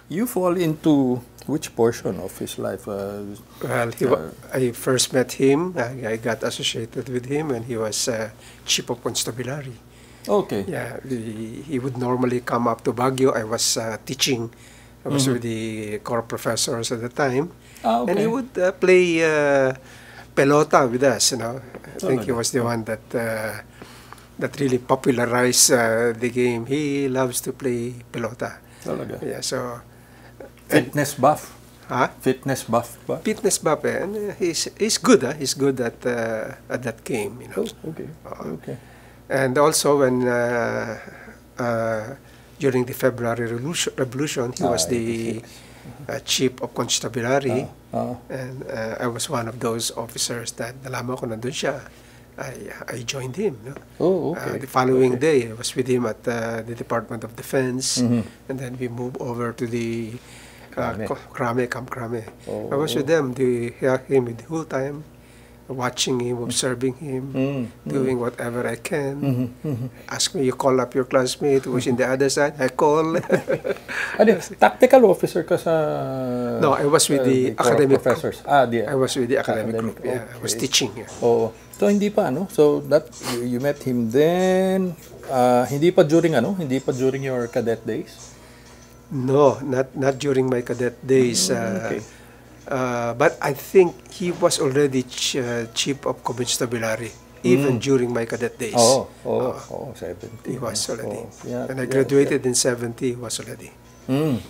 You fall into which portion of his life? Well, I first met him. I got associated with him when he was chief of constabulary. Okay. Yeah, he would normally come up to Baguio. I was teaching. I was with the core professors at the time. Okay. And he would play pelota with us, you know. I think he was the one that that really popularized the game. He loves to play pelota. Yeah, so... Fitness buff? Huh? Fitness buff ba? Fitness buff, and he's good, he's good at that game, you know. Oh, okay. Okay. And also when during the February Revolution, he was the chief of constabulary, and I was one of those officers that nalaman ko nandun siya. I joined him. No? Oh, okay. The following day, I was with him at the Department of Defense, and then we moved over to the Camp Crame. I was with them, him the whole time, watching him, observing him, doing whatever I can. Ask me, you call up your classmate who was in the other side, I call. Tactical officer ka sa... No, I was with the academic professors. I was with the academic group. Yeah, I was teaching. Yeah. Oh, so hindi pa ano? So that you met him then hindi pa during your cadet days? No, not during my cadet days. Okay. But I think he was already chief of constabulary even during my cadet days. 70. He was already. Yeah, and I graduated in 70, he was already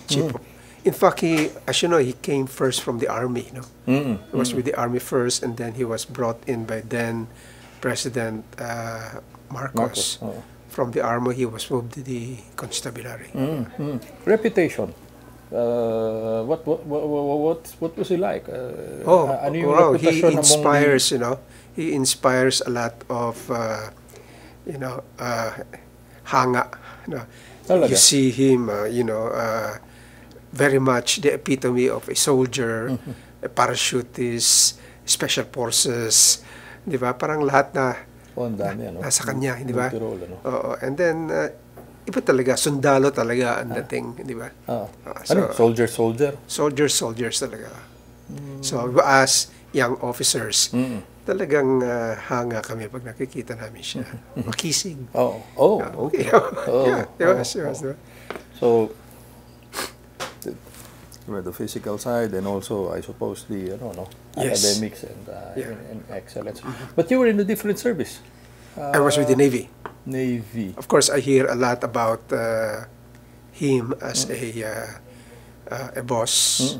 chief of. In fact, as you know, he came first from the army. You know, he was with the army first, and then he was brought in by then President Marcos. From the army, he was moved to the constabulary. Reputation. What was he like? He inspires. You know, he inspires a lot of hanga. You know, you see him. Very much the epitome of a soldier, a parachutist, special forces, di ba? Parang lahat na nasa kanya, di ba? And then, iba talaga, sundalo talaga ang dating, di ba? Soldiers talaga. So, as young officers, talagang hanga kami pag nakikita namin siya. Makisig. Okay. So, the physical side and also, I suppose, the academics and excellence. But you were in a different service. I was with the Navy. Navy. Of course, I hear a lot about him as a boss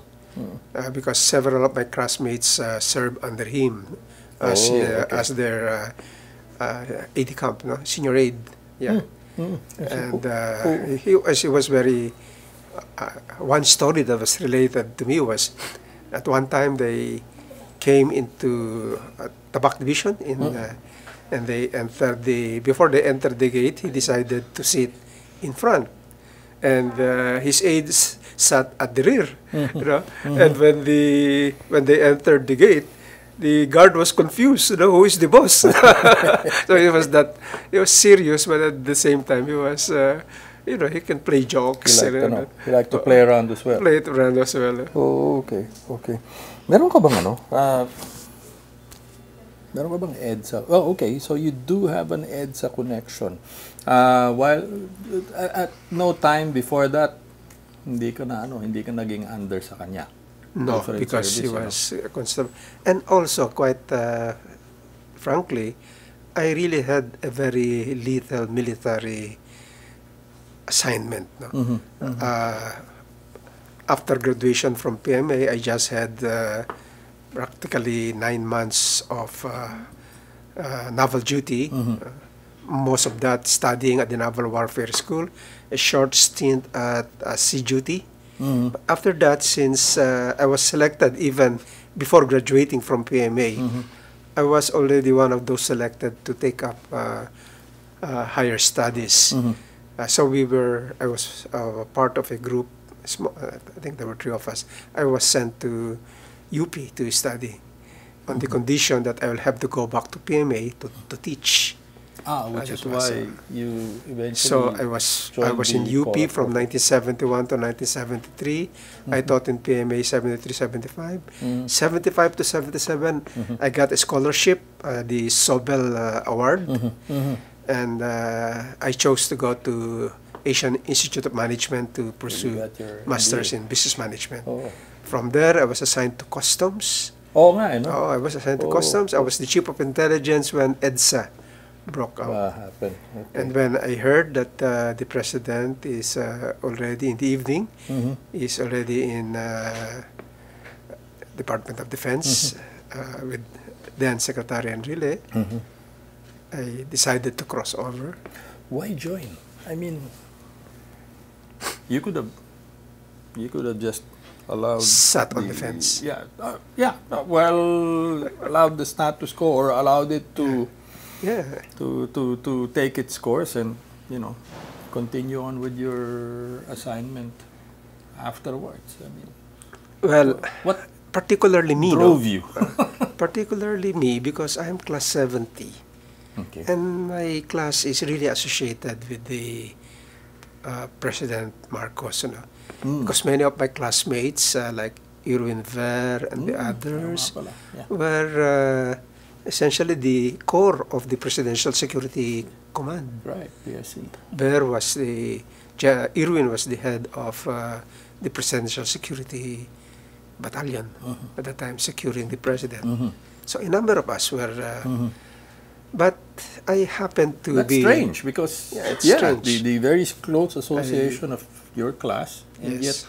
because several of my classmates served under him as their aide camp, senior aide. Yeah, and he was very. One story that was related to me was, at one time they came into Tabak Division and they entered before they entered the gate, he decided to sit in front, and his aides sat at the rear, you know. And when they entered the gate, the guard was confused, you know, who is the boss? So it was serious, but at the same time he was. He can play jokes. He liked to play around as well. Play around as well. Oh, okay. Meron ka bang meron ka bang EDSA? Oh, okay. So you do have an EDSA connection. While at no time before that, hindi ka naging under sa kanya. No, because he was constant. And also, quite frankly, I really had a very little military assignment. No? After graduation from PMA, I just had practically 9 months of naval duty. Most of that studying at the Naval Warfare School, a short stint at sea duty. After that, since I was selected even before graduating from PMA, I was already one of those selected to take up higher studies. So I was part of a group, I think there were 3 of us. I was sent to UP to study on the condition that I will have to go back to PMA to teach. Which is that was, why you eventually so I was in joined the UP Corps from of- 1971 to 1973. I taught in PMA 73, 75. 75 to 77, I got a scholarship, the Sobel Award. And I chose to go to Asian Institute of Management to pursue got your Masters MBA. in Business Management. Oh. From there, I was assigned to Customs. Oo nga, eh, no? Oh, I was assigned to Oh. Customs. I was the Chief of Intelligence when EDSA broke out. What happened? Okay. And when I heard that the President is already in the evening, is already in Department of Defense with then Secretary Enrile, I decided to cross over. Why join? I mean, you could have just allowed Sat on the fence. Yeah, well, allowed the status quo or allowed it to Yeah. to take its course and continue on with your assignment afterwards. I mean, Well, what particularly me, drove no? you? Particularly me, because I'm class 70. Okay. And my class is really associated with the President Marcos, because many of my classmates, like Irwin Ver and the others, Tama pala. Yeah. were essentially the core of the Presidential Security Command. Right. PSC. Ver was Irwin was the head of the Presidential Security Battalion at the time, securing the President. So a number of us were. But I happened to That's be strange because Yeah, it's strange. the very close association of your class, and yet Yes.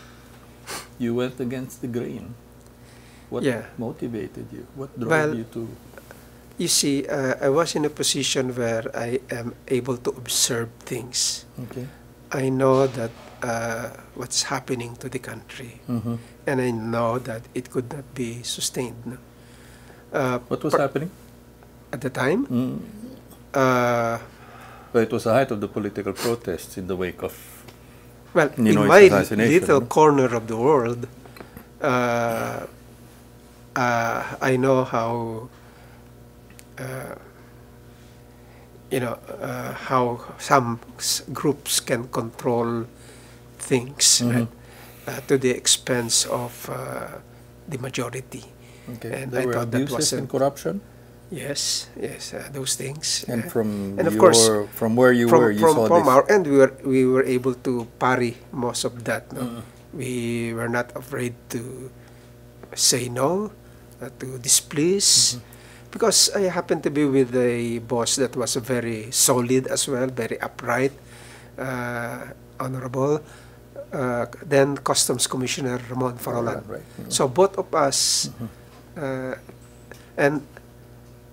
you went against the grain. What Yeah. motivated you? What drove Well, you to? You see, I was in a position where I am able to observe things. Okay. I know that what's happening to the country, and I know that it could not be sustained. No? What was happening? At the time? Well, it was the height of the political protests in the wake of. Well, in Ninoy's my assassination, little no? corner of the world, I know how, how some groups can control things, right? To the expense of the majority. Okay. And There I were thought that abuses was and corruption, yes, those things. and from and of course, from where you were, you saw from this. our end, we were able to parry most of that. No? We were not afraid to say no, to displease, because I happened to be with a boss that was very solid as well, very upright, honorable. Then Customs Commissioner Ramon Farolan. Right. So both of us, and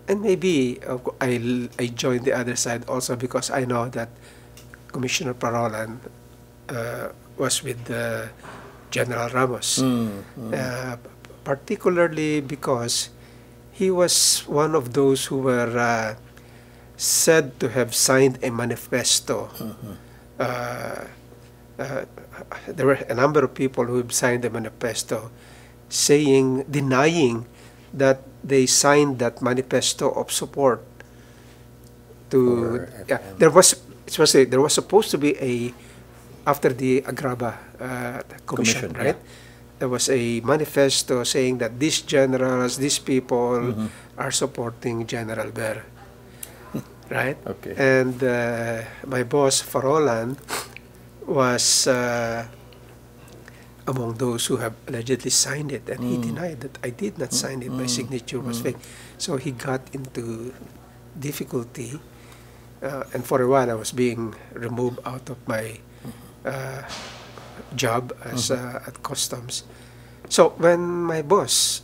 maybe I joined the other side also because I know that Commissioner Parolan was with General Ramos, particularly because he was one of those who were said to have signed a manifesto. There were a number of people who have signed a manifesto denying that they signed that manifesto of support to there was supposed to be after the Agraba commission, right? Yeah. There was a manifesto saying that these generals, these people are supporting General Ver, right? Okay. And my boss Farolan was among those who have allegedly signed it, and he denied that I did not sign it. My signature was fake. So he got into difficulty, and for a while I was being removed out of my job as at Customs. So when my boss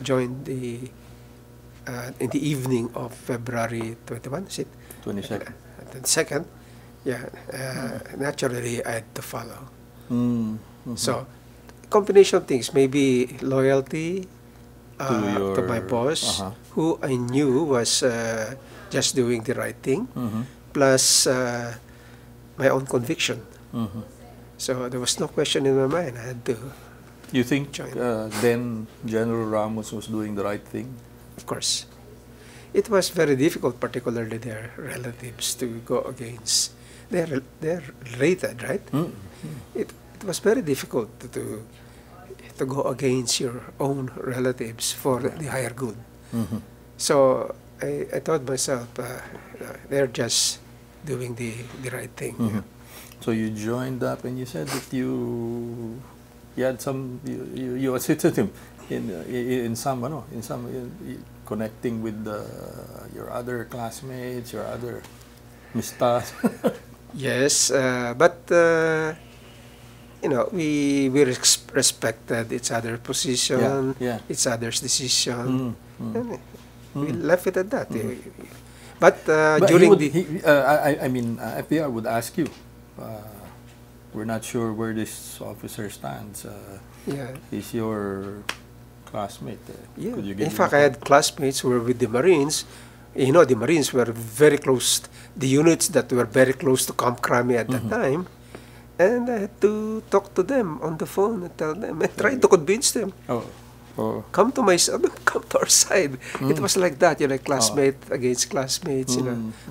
joined in the evening of February 21, is it? 22nd. 22nd, yeah, naturally I had to follow. So, combination of things, maybe loyalty to my boss, who I knew was just doing the right thing, plus my own conviction. So there was no question in my mind. I had to. You think join. then General Ramos was doing the right thing? Of course. it was very difficult, particularly their relatives, to go against. They're related, right? It was very difficult to go against your own relatives for the higher good. So I thought myself, they're just doing the right thing. So you joined up, and you said that you had some you assisted him in some connecting with your other classmates, your other mistas. Yes, but we respected each other's position, each other's decision, and we left it at that. But during FVR would ask you. We're not sure where this officer stands. He's your classmate. Could you give in fact, I had classmates who were with the Marines. You know, the Marines were very close, the units that were very close to Camp Crame at that time. And I had to talk to them on the phone and tell them, and try to convince them. Come to our side. It was like that, classmate against classmates,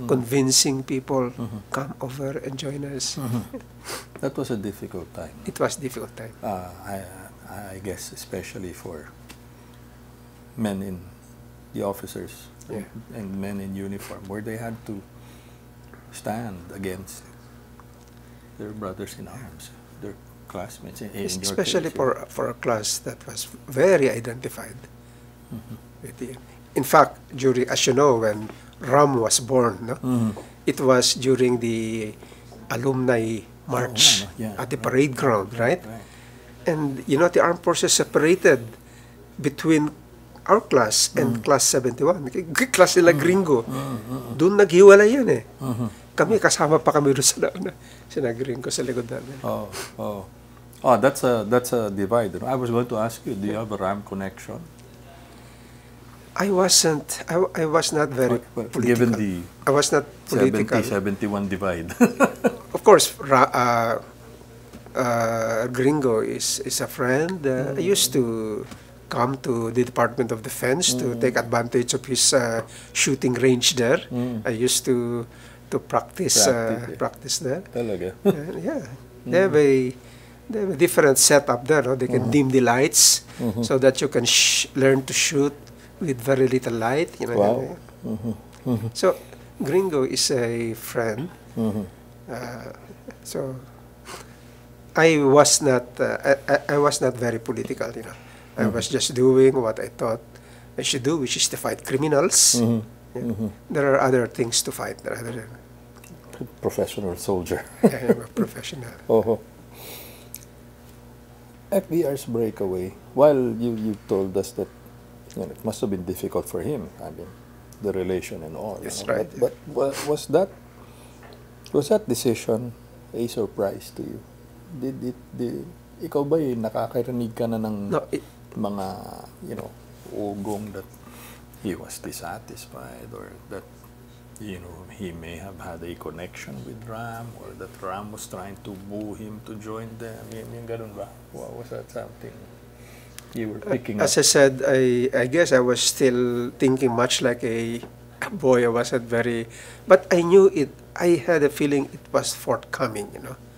convincing people, come over and join us. That was a difficult time. It was a difficult time. I guess especially for men in the officers and men in uniform, where they had to stand against their brothers in arms, their classmates. Especially for a class that was very identified. In fact, as you know, when Ram was born, it was during the alumni march at the parade ground, right? And the armed forces separated between our class and class 71. Class nila gringo. Doon naghiwalay yan eh. Kami, kasama pa kami doon sa nauna. Sinagringo sa likod namin. That's a divide. I was going to ask you, do you have a RAM connection? I was not very political. Given the I was not political. 70-71 divide. Of course, Gringo is a friend. I used to come to the Department of Defense to take advantage of his shooting range there. I used to practice there. Talaga? They have a different setup there. They can dim the lights so that you can learn to shoot with very little light. Wow. So Gringo is a friend. So I was not very political. I was just doing what I thought I should do, which is to fight criminals. There are other things to fight rather than professional soldier. I'm a professional. FVR's breakaway. While you told us that it must have been difficult for him. I mean, the relation and all. That's right. But was that decision a surprise to you? Ikaw ba nakakarinig ka na ng mga ugong that he was dissatisfied, or that he may have had a connection with Ram, or that Ram was trying to woo him to join them? Yung ganun ba? Was that something you were picking up? As I said, I guess I was still thinking much like a boy. I wasn't very, but I knew it. I had a feeling it was forthcoming.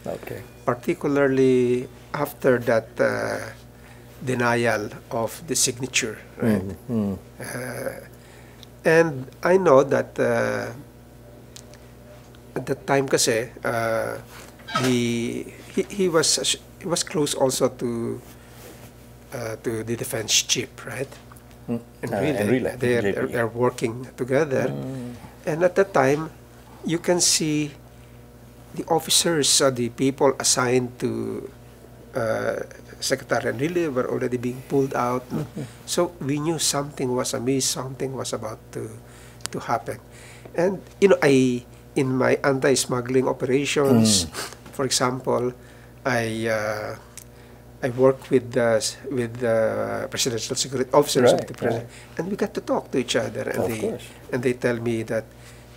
Okay. Particularly after that denial of the signature, right? And I know that at that time, kasi he was close also to the defense chief, right? And really, they're working together. And at that time, you can see the officers, the people assigned to Secretary and really were already being pulled out. So we knew something was amiss, something was about to happen. And in my anti-smuggling operations, for example, I worked with the presidential security officers of the president, and we got to talk to each other. And they tell me that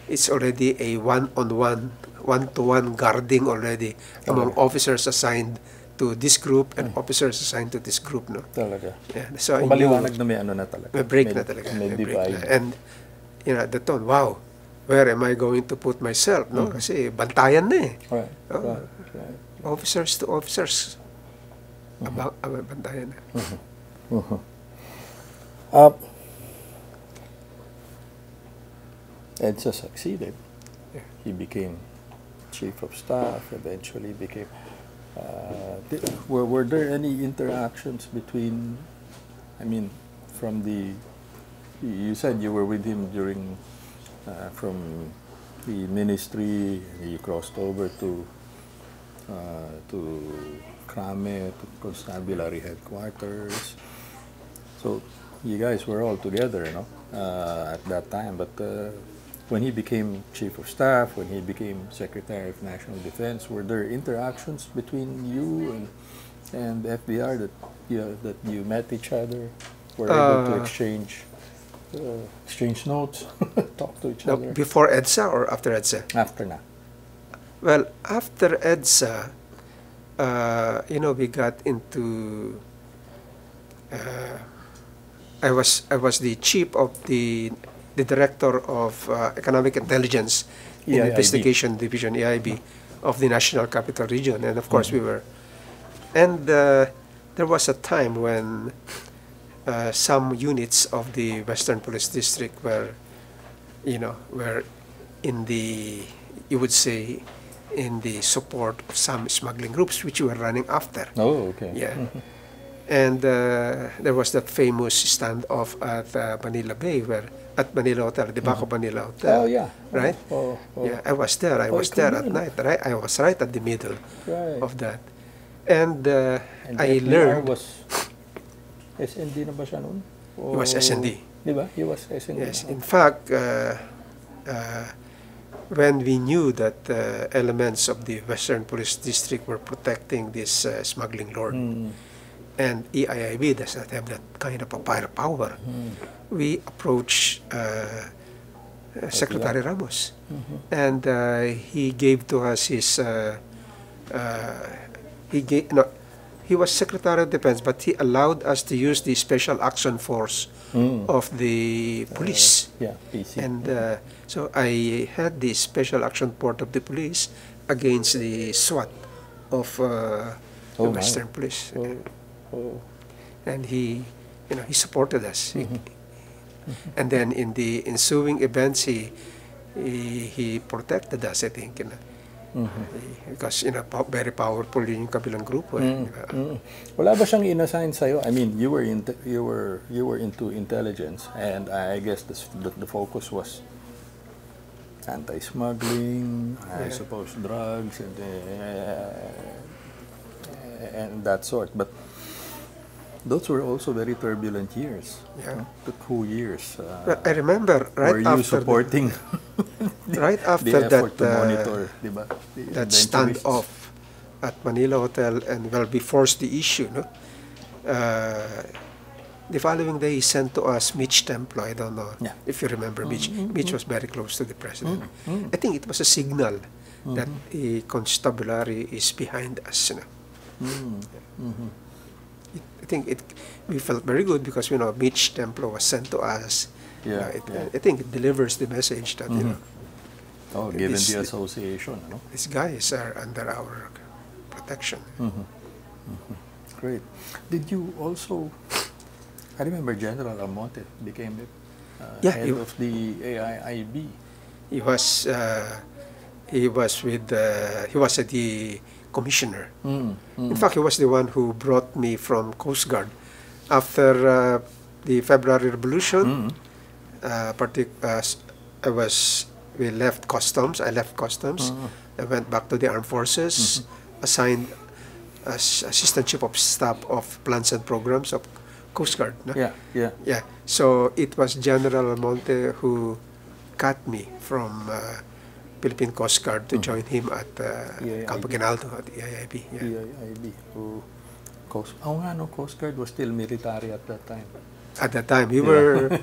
it's already a one-to-one guarding already among officers assigned to this group and officers assigned to this group, no? Talaga. Yeah. So maliwanag na may ano na talaga. May break na talaga. May divide. And the tone, wow, where am I going to put myself? No? Kasi bantayan na eh. Right. Oh, Right. officers to officers. Bantayan na. EDSA succeeded. Yeah. He became chief of staff, eventually became... were there any interactions between, I mean, from the... You said you were with him during, from the ministry, you crossed over to Krame, to Constabulary headquarters. So you guys were all together, you know, at that time. But when he became chief of staff, when he became Secretary of National Defense, were there interactions between you and FVR that you met each other, were able to exchange notes, talk to each other? Before EDSA or after EDSA? After na. Well, after EDSA, we got into... I was the chief of the director of Economic Intelligence in EIIB. Investigation Division, EIB, of the National Capital Region. And of course we were... And there was a time when some units of the Western Police District were in the, you would say, in the support of some smuggling groups which we were running after. Oh, okay. Yeah. And there was that famous standoff at Manila Bay, at Manila Hotel, the back of Manila Hotel. Oh, yeah. Right? Oh. Yeah, I was there. I was there at night. Right? I was right at the middle of that. And I learned... was SND na ba siya noon? He was SND. Di ba? He was SND. Yes. In fact, when we knew that elements of the Western Police District were protecting this smuggling lord, and EIIB does not have that kind of a firepower, we approached Secretary Ramos, and he gave to us his... he was Secretary of Defense, but he allowed us to use the Special Action Force of the police. PC. And so I had the Special Action Force of the police against the SWAT of the Western Police. And he supported us. And then in the ensuing events, he protected us, I think. Because very powerful yung kabilang grupo. Wala ba siyang inassign sa'yo? I mean, you were into intelligence, and I guess the focus was anti-smuggling, I suppose drugs, and that sort. But those were also very turbulent years. Yeah. The 2 years. But I remember were you supporting right after the effort to monitor, diba? That standoff at Manila Hotel, and well, we forced the issue, no? The following day, he sent to us Mitch Templo. I don't know if you remember Mitch. Mitch was very close to the president. I think it was a signal that the constabulary is behind us, I think we felt very good because Mitch Templo was sent to us. I think it delivers the message that given the association, these guys are under our protection. Great. Did you also? I remember General Almonte became head of the AIIB. He was the commissioner. In fact, he was the one who brought me from Coast Guard after the February Revolution. We left customs. I left customs. I went back to the armed forces, assigned as assistant chief of staff of plans and programs of Coast Guard. No? Yeah. So it was General Almonte who cut me from Philippine Coast Guard to join him at Campo Ginaldo at the EIIB. EIIB. Coast Guard was still military at that time. At that time, we were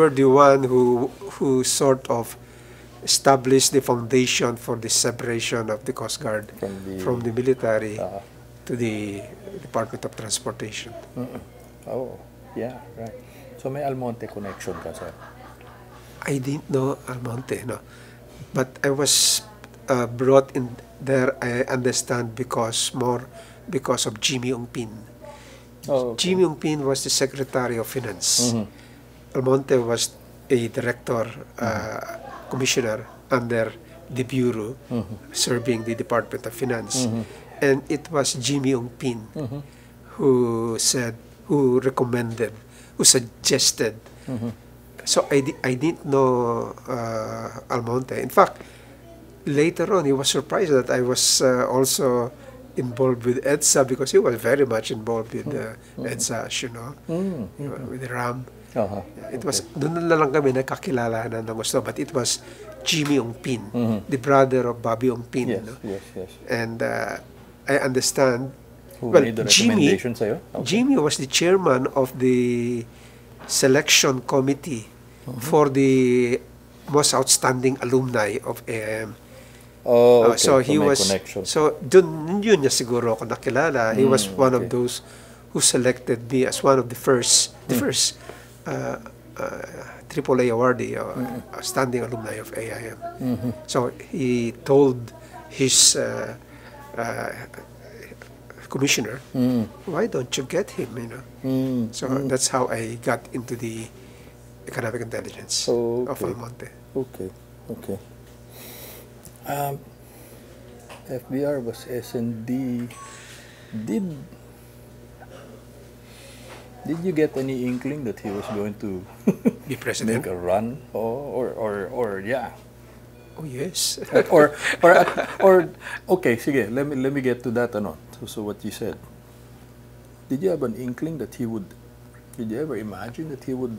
the one who sort of established the foundation for the separation of the Coast Guard from the military to the Department of Transportation. Oh, yeah, right. So may Almonte connection ka, sir? I didn't know Almonte, no. But I was brought in there, I understand, because of Jimmy Ongpin. Oh, okay. Jimmy Ongpin was the Secretary of Finance. Almonte was a director, commissioner under the Bureau, serving the Department of Finance. And it was Jimmy Ongpin who said, who recommended, who suggested. So I didn't know Almonte. In fact, later on, he was surprised that I was also involved with EDSA, because he was very much involved with EDSA, as you know, with the RAM. It was, doon na lang kami nakakilala na ng gusto, but it was Jimmy Ongpin, the brother of Bobby Ongpin. Yes, no? yes. And I understand, Who well, made the Jimmy, recommendation sa'yo? Okay. Jimmy was the chairman of the selection committee for the most outstanding alumni of AIM. Oh, okay. So he may was, connection. so dun yun niya siguro ako nakilala. He was one of those who selected me as one of the first AAA awardee, standing alumni of AIM. So he told his commissioner, why don't you get him, you know? So that's how I got into the economic intelligence of Almonte. Okay. FVR was S&D. Did you get any inkling that he was going to Be president? make a run? Or yeah. Oh yes. or okay, sige, let me get to that ano. So what you said. Did you have an inkling that he would, did you ever imagine that he would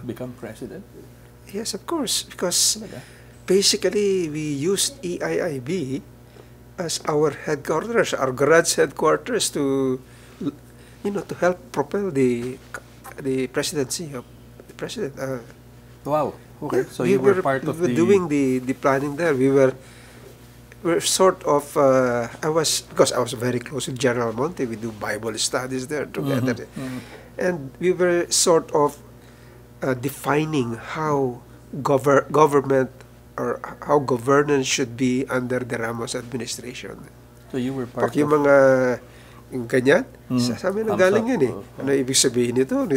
become president? Yes, of course, because basically we used EIIB as our headquarters, our garage headquarters, to, you know, to help propel the presidency of the president. Wow. Okay. Yeah, So you were part of the doing the planning there. We were sort of, because I was very close with General Monte. We do Bible studies there together. And we were sort of defining how government or how governance should be under the Ramos administration. So you were part Yung of mga yung ganyan, sa amin na galing yun eh. Ano ibig sabihin nito?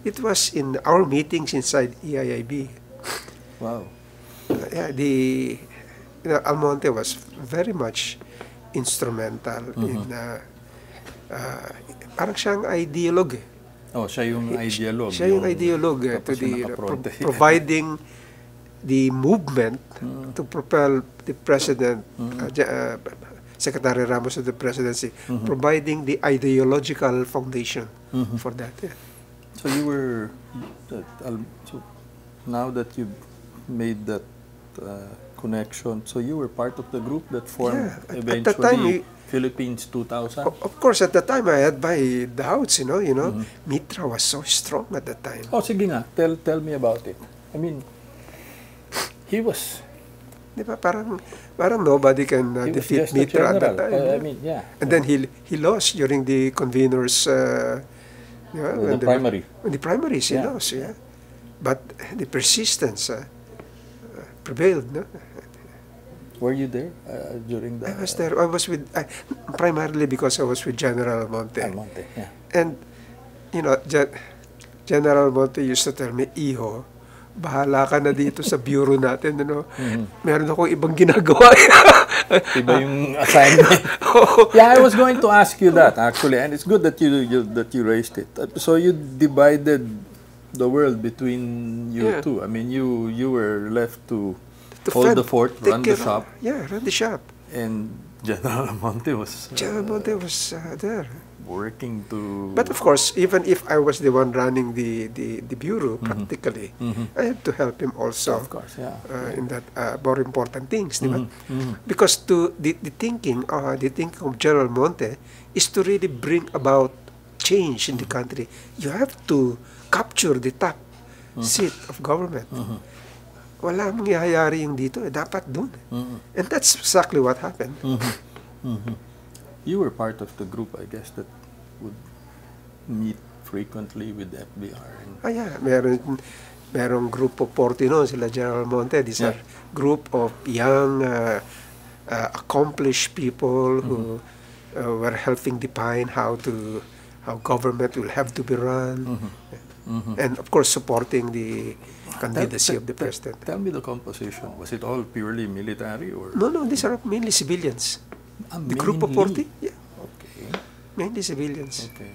It was in our meetings inside EIIB. Wow. Almonte was very much instrumental in parang siyang ideologue. Oh, siya yung ideologue. Siya yung ideologue to the providing the movement to propel the president, Secretary Ramos of the presidency, providing the ideological foundation for that. Yeah. So you were, so now that you made that connection, so you were part of the group that formed eventually at the time, Philippines 2000? Of course, at the time I had my doubts, you know, Mitra was so strong at the time. Oh, sige nga, tell me about it. I mean, he was... Di ba, parang nobody can defeat Mitra at that time. I mean, yeah. And then he lost during the conveners, the primary. The primaries, he lost, But the persistence prevailed, no? Were you there during the... I was there. I was with, primarily because I was with General Monte. Monte, yeah. And, you know, General Monte used to tell me, Iho, bahala ka na dito sa bureau natin, ano? Meron akong ibang ginagawa. Iba yung assignment. Yeah, I was going to ask you that, actually. And it's good that you raised it. So you divided the world between you two. I mean, you were left to hold the fort, run the shop. Run the shop. And General Monte was... there. Working to... But of course, even if I was the one running the bureau, practically, I had to help him also. Of course, in that more important things, because the thinking of General Monte is to really bring about change in the country. You have to capture the top seat of government. Wala mangyayari yung dito, dapat dun. And that's exactly what happened. You were part of the group, I guess, that would meet frequently with FVR. Meron. merong group of 40 noon, sila General Monte. These are group of young, accomplished people who were helping define how government will have to be run. And of course supporting the candidacy of the president. Tell me the composition. Was it all purely military or? No, these are mainly civilians. The group of 40? Yeah. Okay. Mainly civilians. Okay.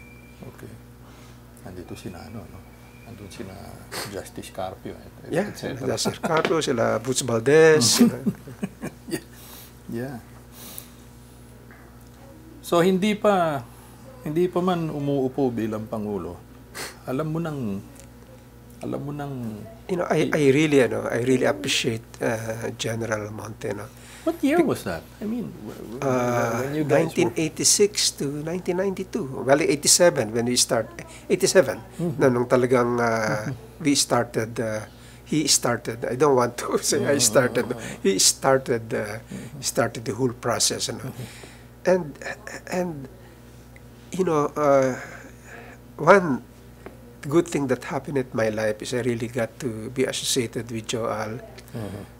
Nandito sila, no? Nandun sila Justice Carpio. Yeah, Justice Carpio, sila Butch Valdez. Yeah. So, hindi pa man umuupo bilang Pangulo. Alam mo nang I really appreciate General Monte. What year was that? I mean, when you guys 1986 to 1992. Well, 87 when we start. 87 na nung talagang we started. He started. I don't want to say I started. He started the whole process. And one good thing that happened in my life is I really got to be associated with Joel,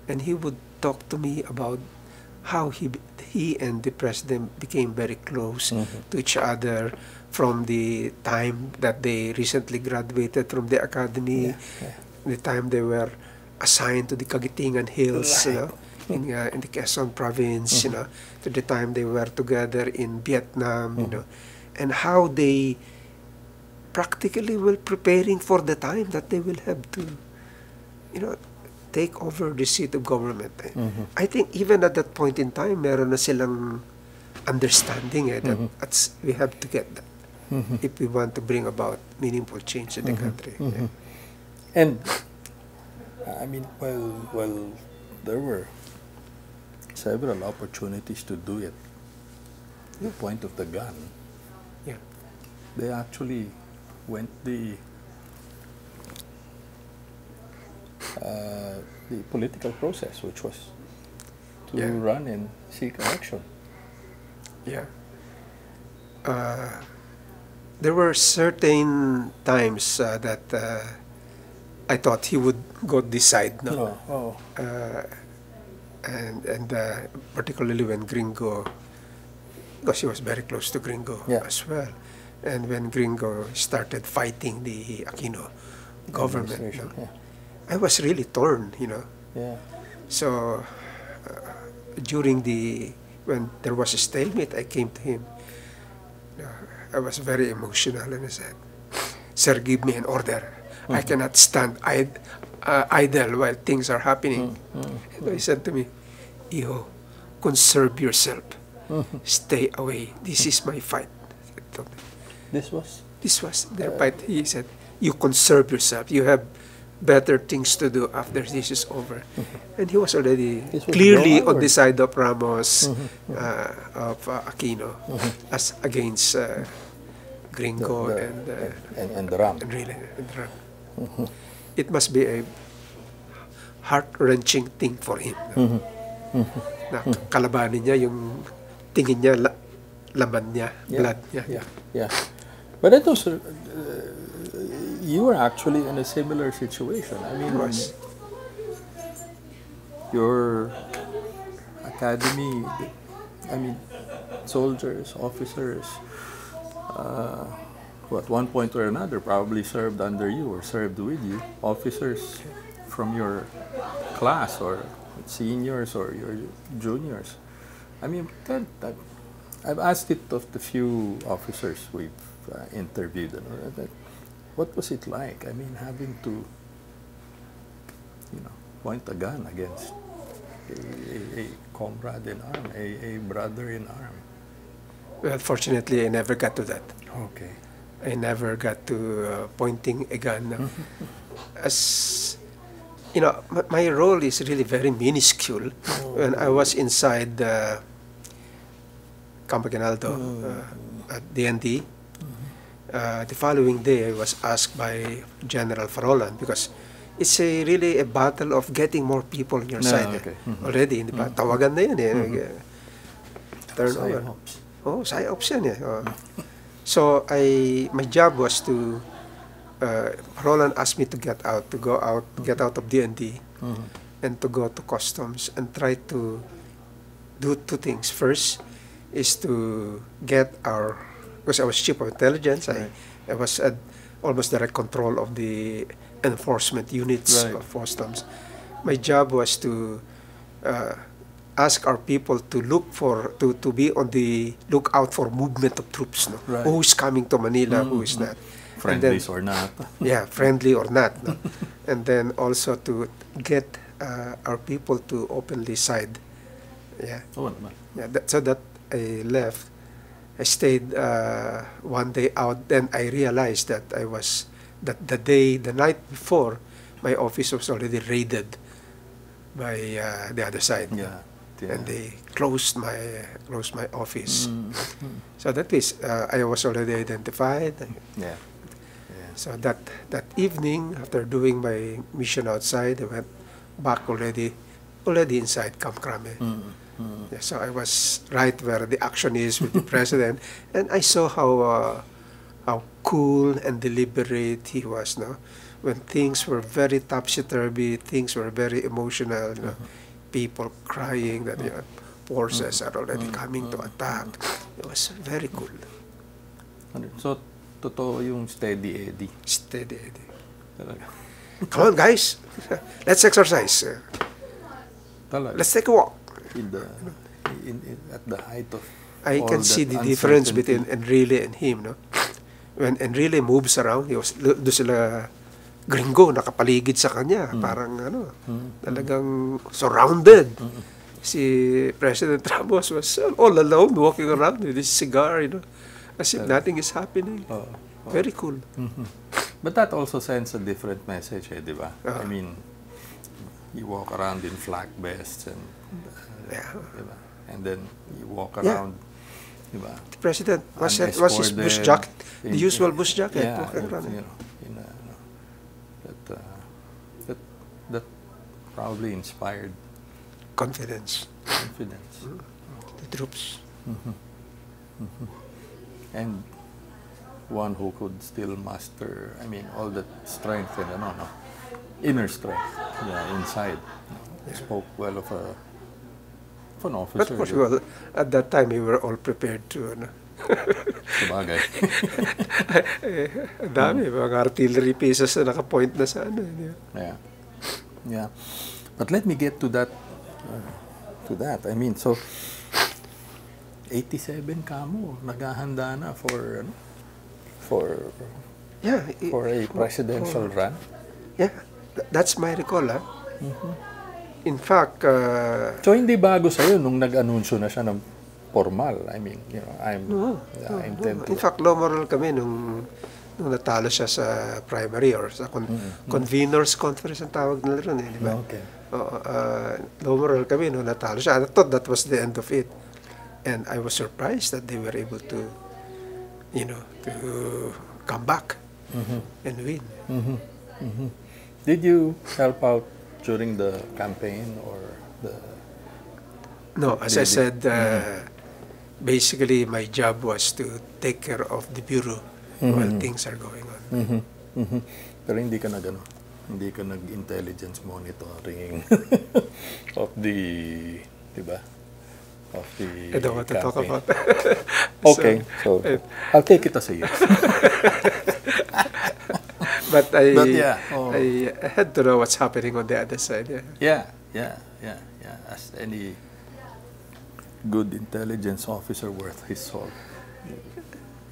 and he would talk to me about how he and the president became very close to each other from the time that they recently graduated from the academy, the time they were assigned to the Kagitingan Hills, in the Quezon province, to the time they were together in Vietnam, and how they practically were preparing for the time that they will have to, take over the seat of government. I think even at that point in time, meron na silang understanding that we have to get that if we want to bring about meaningful change in the country. And I mean, well, there were several opportunities to do it. The point of the gun. Yeah. They actually went the political process, which was to run and seek election. Yeah. There were certain times that I thought he would go this side, and particularly when Gringo, because he was very close to Gringo as well, and when Gringo started fighting the Aquino government, I was really torn, So when there was a stalemate, I came to him. I was very emotional, and I said, "Sir, give me an order. I cannot stand idle while things are happening." And he said to me, "Iho, conserve yourself. Stay away. This is my fight." This was their fight. He said, "You conserve yourself. You have better things to do after this is over." And he was already clearly on the side of Ramos, of Aquino, as against Gringo and Ram. And Ram. It must be a heart-wrenching thing for him. Na kalabanin niya yung tingin niya, laban niya, blood niya. Yeah. But it was, you were actually in a similar situation. I mean, your academy, soldiers, officers, at one point or another probably served under you or served with you. Officers from your class or seniors or your juniors. I mean, I've asked it of the few officers we've interviewed. What was it like? I mean, having to, point a gun against a comrade in arms, a brother in arms. Well, fortunately, I never got to that. Okay. I never got to pointing a gun. As my role is really very minuscule. When I was inside Campo Aguinaldo at DND, the following day I was asked by General Farolan, because it's really a battle of getting more people on your side. Already, hindi ba? Tawagan na yan turnover. PSYOPs yan So my job was to Roland asked me to get out, get out of D&D, and to go to customs and try to do two things. First is to get because I was chief of intelligence, I was at almost direct control of the enforcement units of customs. My job was to ask our people to to be on the lookout for movement of troops. No? Who is coming to Manila, who is not. Friendly or not. Yeah, friendly or not. No? And then also to get our people to openly side. Yeah. So that I left. I stayed one day out. Then I realized that the night before, my office was already raided by the other side. And they closed my office. So that is I was already identified. So that evening, after doing my mission outside, I went back already inside Camp Crame. So I was right where the action is with the president, and I saw how cool and deliberate he was. No, when things were very topsy-turvy, things were very emotional. You know, people crying that forces are already coming to attack. It was very cool. So, totoo yung steady Eddie. Steady Eddie. Come on, guys. Let's exercise. Let's take a walk. At the height of I can see the difference between Enrile and him. No? When Enrile moves around, doon sila gringo, nakapaligid sa kanya. Parang talagang surrounded. Si President Ramos was all alone, walking around with his cigar, as if nothing is happening. Very cool. But that also sends a different message, di ba? I mean, you walk around in flak vests and diba? And then you walk around, diba? The president was his bush jacket, the usual bush jacket. That probably inspired confidence. The troops. And one who could still master, I mean, all that strength and inner strength, inside. Spoke well of an officer. But of course, well, at that time, we were all prepared to. Sabagay. Dami, mga artillery pieces na nakapoint na sa Yeah. But let me get to that. I mean, so 87 kamo, naghahanda na for a presidential run. Yeah, that's my recall. In fact, so hindi bago sa'yo nung nag-anunsyo na siya ng formal. I mean, I'm in fact, low moral kami nung natalo siya sa primary or sa conveners conference ang tawag nila ron, di ba? Okay. Low moral kami nung natalo siya. I thought that was the end of it. And I was surprised that they were able to, to come back and win. Did you help out during the campaign or the... No, as I said, basically my job was to take care of the bureau while things are going on. Pero hindi ka nag-intelligence monitoring of the, diba? Of the I don't want to talk about that. Okay, so I'll take it as a yes. But I had to know what's happening on the other side. Yeah. As any good intelligence officer worth his salt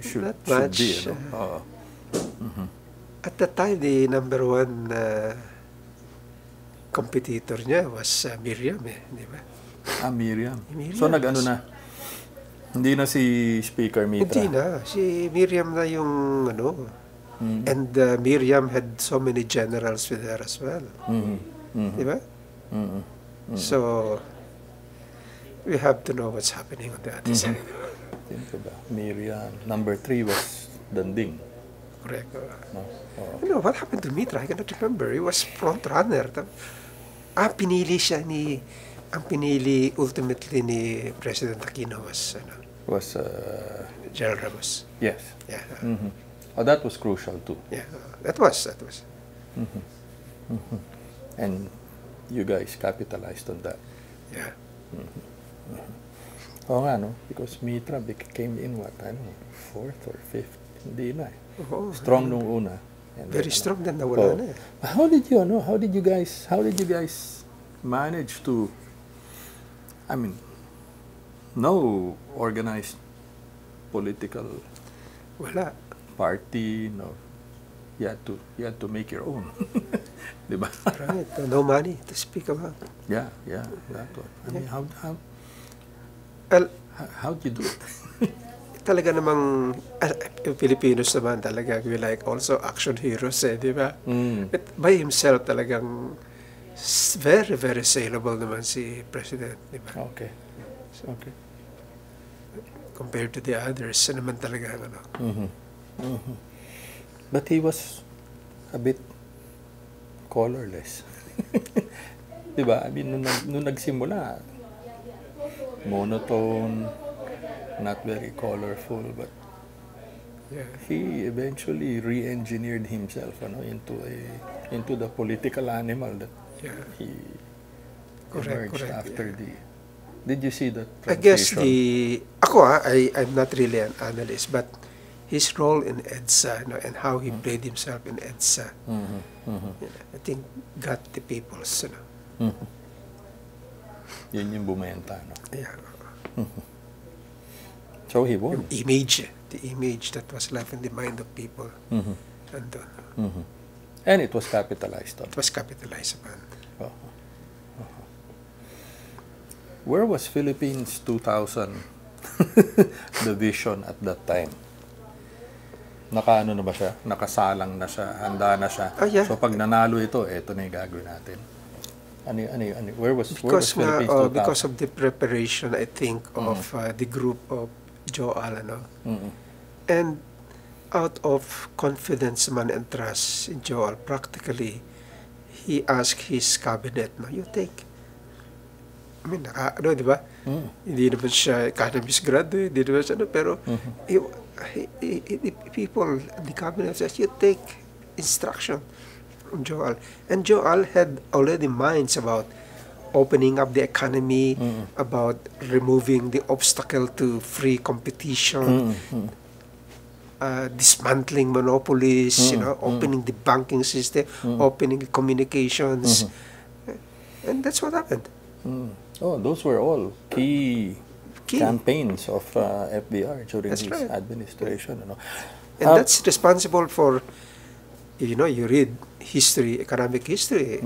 should be. At the time, the number one competitor niya was Miriam, di ba? Miriam. So nag-ano na? Hindi na si Speaker Mitra? Hindi na. Si Miriam na yung And Miriam had so many generals with her as well. Di ba? So, we have to know what's happening on the other side. Miriam. Number 3 was Danding. Correct. What happened to Mitra? I cannot remember. He was front runner. Pinili siya ang pinili ultimately ni President Aquino was General Ramos. Yes. Yeah. Oh, that was crucial too. Yeah, that was. And you guys capitalized on that. Yeah. Oo nga, no? Because Mitra came in what? I don't know, 4th or 5th? Hindi na eh. Oh, Strong nung una. And very then, strong then nawala na eh. How did you guys manage to, I mean, no organized political Wala. party, no. You had to make your own. Diba? Right. No money to speak about. Yeah, that one. I mean, Well, how'd you do it? talaga namang Filipinos naman talaga, we like also action heroes eh, di ba? But by himself talagang very, very saleable naman si President, di ba? Okay. Compared to the others, naman talaga ano. But he was a bit colorless. Diba? I mean, nung nagsimula, monotone, not very colorful, but Yeah. he eventually re-engineered himself into the political animal that Yeah. he Correct, emerged after yeah. the. Did you see that I guess transition? I'm not really an analyst, but his role in EDSA, and how he played himself in EDSA, I think got the people's, Yun yung bumenta, no? yeah, So he won. the image that was left in the mind of people, andun. And it was capitalized on. It was capitalized upon. Where was Philippines 2000 the vision at that time? Nakaano na ba siya? Nakasalang na siya? Handa na siya? Oh, yeah. So pag nanalo ito na yung gagawin natin. Where was Because Philippines 2000? because of the preparation, I think, of the group of Joel, and out of confidence man and trust in Joel, practically, he asked his cabinet, you take. I mean, di ba? Hindi naman siya economist graduate, hindi naman siya, pero the people, the cabinet says, you take instruction from Joel. And Joel had already minds about opening up the economy, about removing the obstacle to free competition, dismantling monopolies, opening the banking system, opening the communications. And that's what happened. Oh, those were all key campaigns of FVR during his administration. And that's responsible for, you read history, economic history.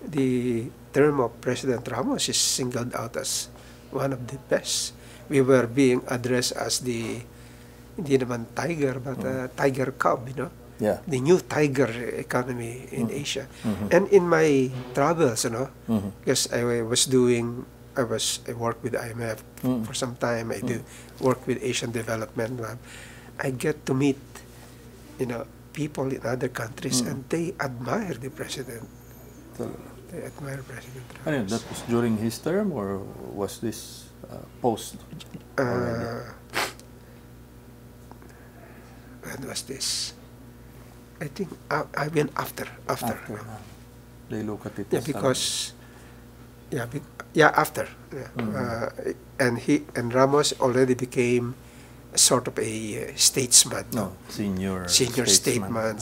The term of President Ramos is singled out as one of the best. We were being addressed as hindi naman tiger, but tiger cub, Yeah. The new tiger economy in Asia. And in my travels, because I worked with IMF for some time. I did work with Asian Development Lab. I get to meet, people in other countries, and they admire the president. They admire President Ramos. I mean, that was during his term, or was this post? When was this? I think I went after. They look at it. Yeah, because after. Yeah. And Ramos already became sort of a statesman. Senior statesman,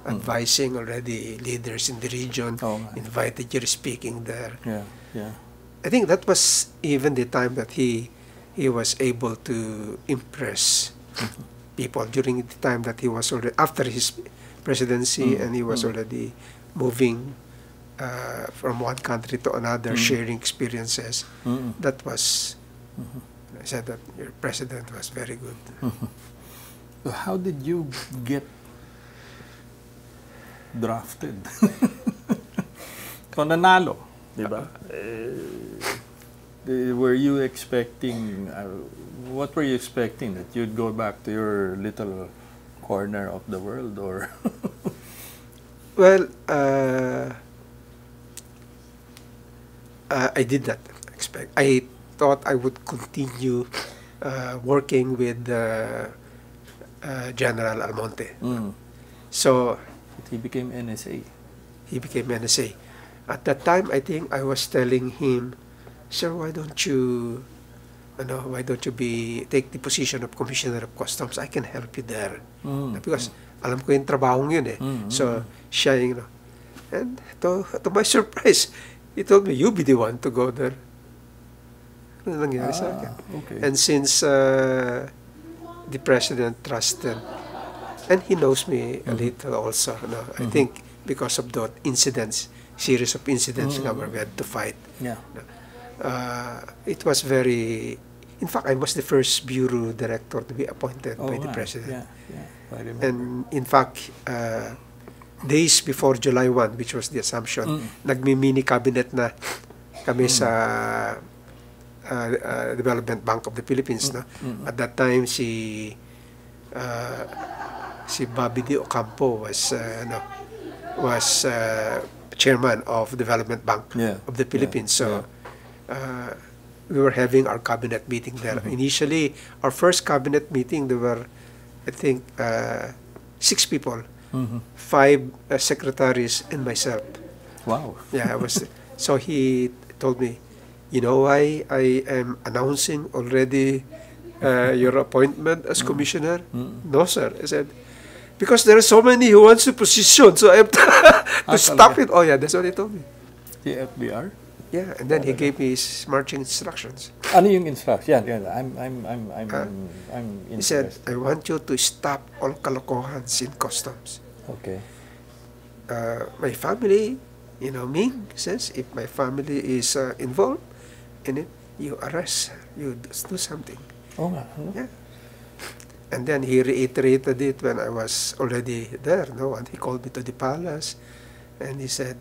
advising already leaders in the region. Invited you speaking there. Yeah. I think that was even the time that he was able to impress people during the time that he was already after his presidency, and he was already moving from one country to another, sharing experiences. That was, I said that your president was very good. So how did you get drafted? Kung nanalo, di ba? Were you expecting, what were you expecting? That you'd go back to your little corner of the world, or? Well, I did not expect. I thought I would continue working with General Almonte. So But he became NSA. he became NSA. At that time, I think I was telling him, "Sir, why don't you take the position of Commissioner of Customs? I can help you there." Because alam ko yung trabahong yun eh. So siya yung, and to my surprise, he told me, "You be the one to go there." Ano nangyari sa akin? Okay. And since the president trusted, and he knows me a little also, I think because of the series of incidents where we had to fight. Yeah. It was very, in fact, I was the first bureau director to be appointed by the president. Yeah, I remember. And in fact, days before July 1, which was the assumption, nagmi-mini cabinet na kami sa Development Bank of the Philippines. At that time, si Bobby D. Ocampo was chairman of Development Bank of the Philippines. So we were having our cabinet meeting there. Initially, our first cabinet meeting, there were, I think, 6 people, 5 secretaries and myself. Wow. Yeah, I was. So he told me, "You know why I am announcing already your appointment as commissioner?" "No, sir." I said, "Because there are so many who wants the position, so I have to stop it." Oh yeah, that's what he told me. The FVR? Yeah, and then he gave me his marching instructions. Ano yung instruction? I'm He said, interested. "I want you to stop all kalokohans in customs." Okay. My family, Ming says, if my family is involved in it, you arrest, you do something. Oo nga. Yeah. And then he reiterated it when I was already there. And he called me to the palace, and he said,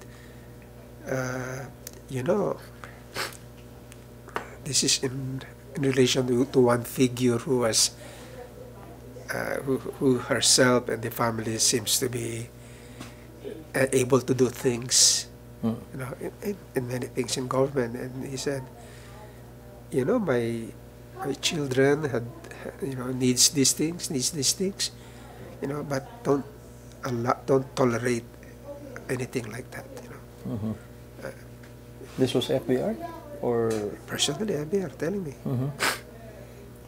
this is in relation to one figure who was, who herself and the family seems to be able to do things, in many things in government." And he said, my children had, needs these things, but don't tolerate anything like that, This was FBR? Or? Personally, they are telling me.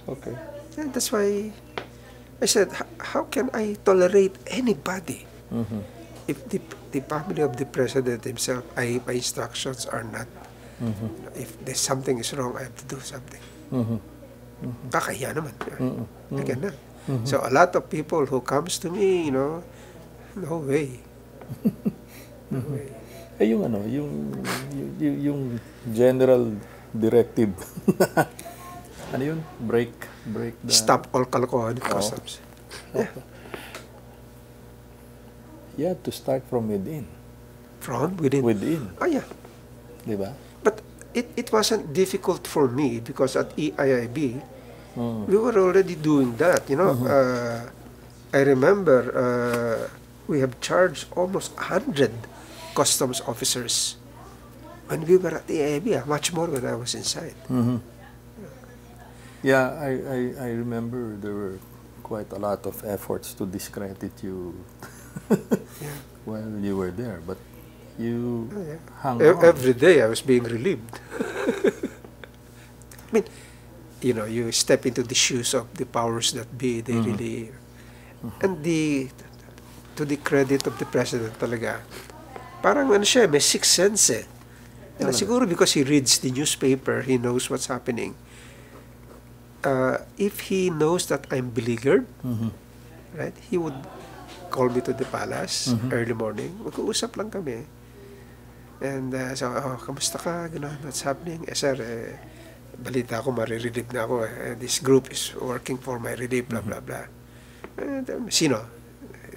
Okay. And that's why I said, how can I tolerate anybody if the family of the president himself, my instructions are not, if there's something is wrong, I have to do something. Kakahiya naman. I cannot. So a lot of people who comes to me, no way. No way. Yung general directive. Ano yun? Break the... Stop all kalokohan in customs. Yeah. You have to start from within. From within? Within. Oh, yeah. Diba? But it wasn't difficult for me because at EIIB, we were already doing that. I remember we have charged almost 100 customs officers when we were at EIIB, much more when I was inside. Yeah, I remember there were quite a lot of efforts to discredit you while you were there, but you hung on. Every day I was being relieved. I mean, you step into the shoes of the powers that be, they really, and to the credit of the president talaga, parang siya, may sixth sense eh. Siguro because he reads the newspaper, he knows what's happening. If he knows that I'm beleaguered, right, he would call me to the palace early morning. Mag-uusap lang kami. And so, kamusta ka? Ganun, what's happening? Sir, balita ko, marirelieve na ako. This group is working for my relief, blah, blah, blah. Sino?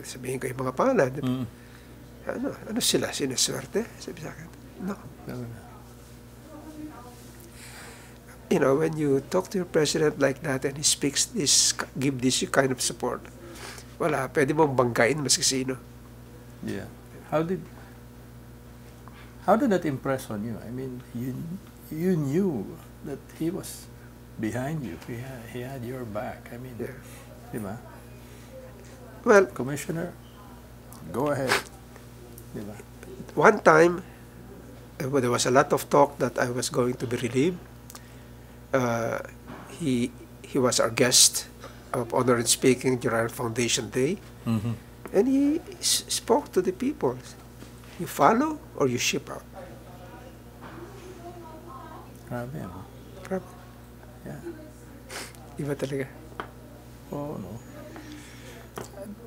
Sabihin ko yung mga pangalan. Ano sila? Sinaswerte? Sabi sa akin, no. When you talk to your president like that and he speaks this, give this kind of support, wala, pwede mong banggain maski sino. Yeah. How did that impress on you? I mean, you knew that he was behind you. He had your back. I mean, diba? Well, Commissioner, go ahead. Diba? one time, there was a lot of talk that I was going to be relieved. He was our guest of honor and speaking during Foundation Day, and he spoke to the people. You follow or you ship out. Grabe, no? Grabe. Yeah. Iba talaga. Oh, no.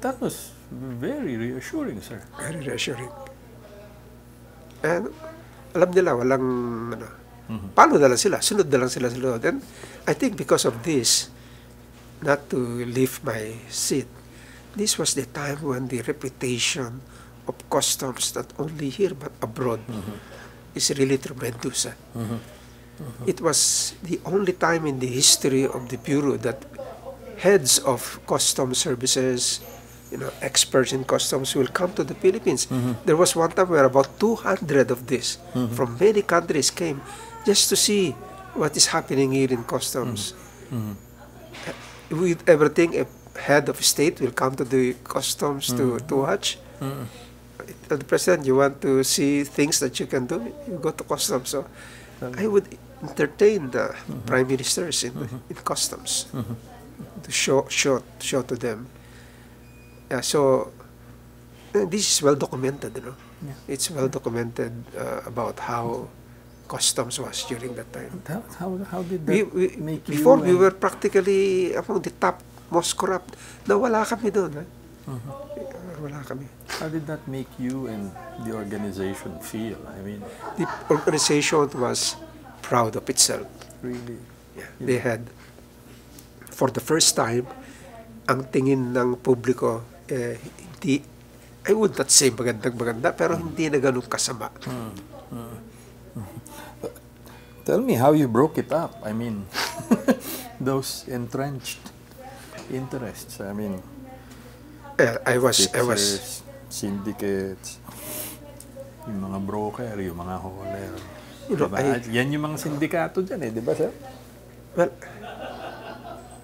That was very reassuring, sir. Very reassuring. And alam nila, walang, ano, paano na lang sila, sunod na lang sila. And I think because of this, not to leave my seat, this was the time when the reputation of customs, not only here but abroad, is really tremendous. It was the only time in the history of the Bureau that heads of customs services, experts in customs will come to the Philippines. There was one time where about 200 of this from many countries came just to see what is happening here in customs. With everything, a head of state will come to the customs to watch. The president, you want to see things that you can do, you go to customs. So I would entertain the prime ministers in customs to show to them. So this is well documented, Yeah. It's well documented about how customs was during that time. How did that make you? Before, we were practically among the top most corrupt. Nawala kami doon. Wala kami. How did that make you and the organization feel? I mean, The organization was proud of itself. really? Yeah. They had, for the first time, ang tingin ng publiko, hindi, I would not say magandang-maganda, pero hindi na ganun kasama. Tell me how you broke it up. I mean, those entrenched interests. I mean, I was, fixers, syndicates, yung mga broker, yung mga hauler. Diba? Yan yung mga sindikato dyan di ba, sir? Well,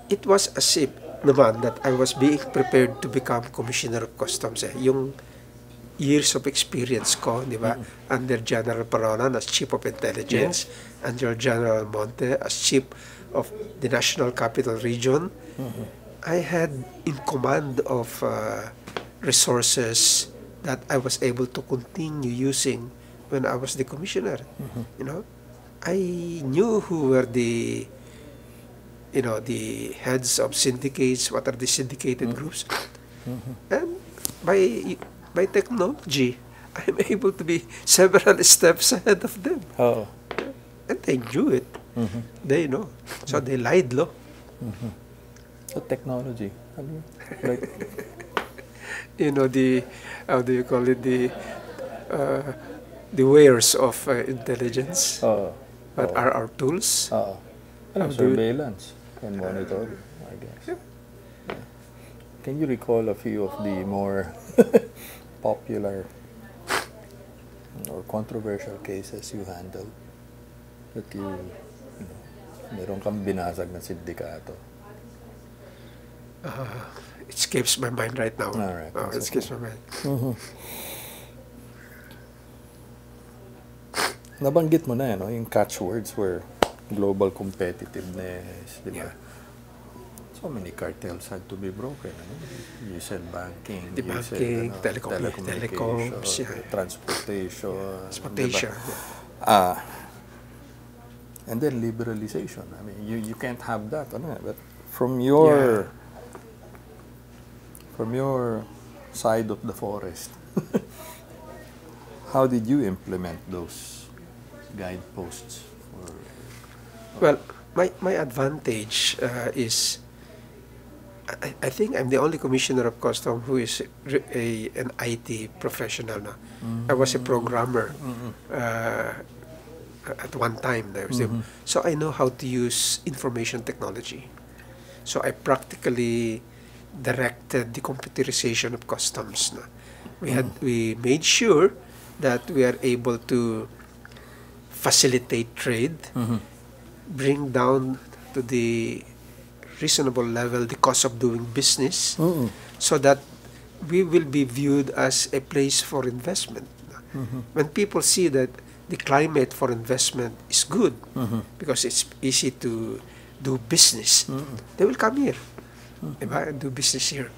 it was as if naman that I was being prepared to become Commissioner of Customs. Yung years of experience ko, di ba? Under General Paronan as Chief of Intelligence, under General Monte as Chief of the National Capital Region. I had in command of resources that I was able to continue using when I was the commissioner. I knew who were the heads of syndicates, what are the syndicated groups. And by technology, I'm able to be several steps ahead of them. Oh. And they knew it. They know. So they lied, lo. So technology. Like, how do you call it, the wares of intelligence. What are our tools? Surveillance and monitoring, I guess. Yeah. Can you recall a few of the more popular or controversial cases you handled that meron kang binasag na sindikato? It escapes my mind right now. All right. It escapes my mind. Nabanggit mo na yung catchwords were global competitiveness, di ba? So many cartels had to be broken. You said banking, The banking, said, telecoms, transportation. Transportation. Diba? And then liberalization. I mean, you can't have that. But from your side of the forest, how did you implement those guideposts? Well, my advantage is I think I'm the only commissioner of customs who is an IT professional now. I was a programmer at one time. So I know how to use information technology. So I practically directed the computerization of customs. We made sure that we are able to facilitate trade, bring down to the reasonable level the cost of doing business, so that we will be viewed as a place for investment. When people see that the climate for investment is good because it's easy to do business, they will come here and do business here.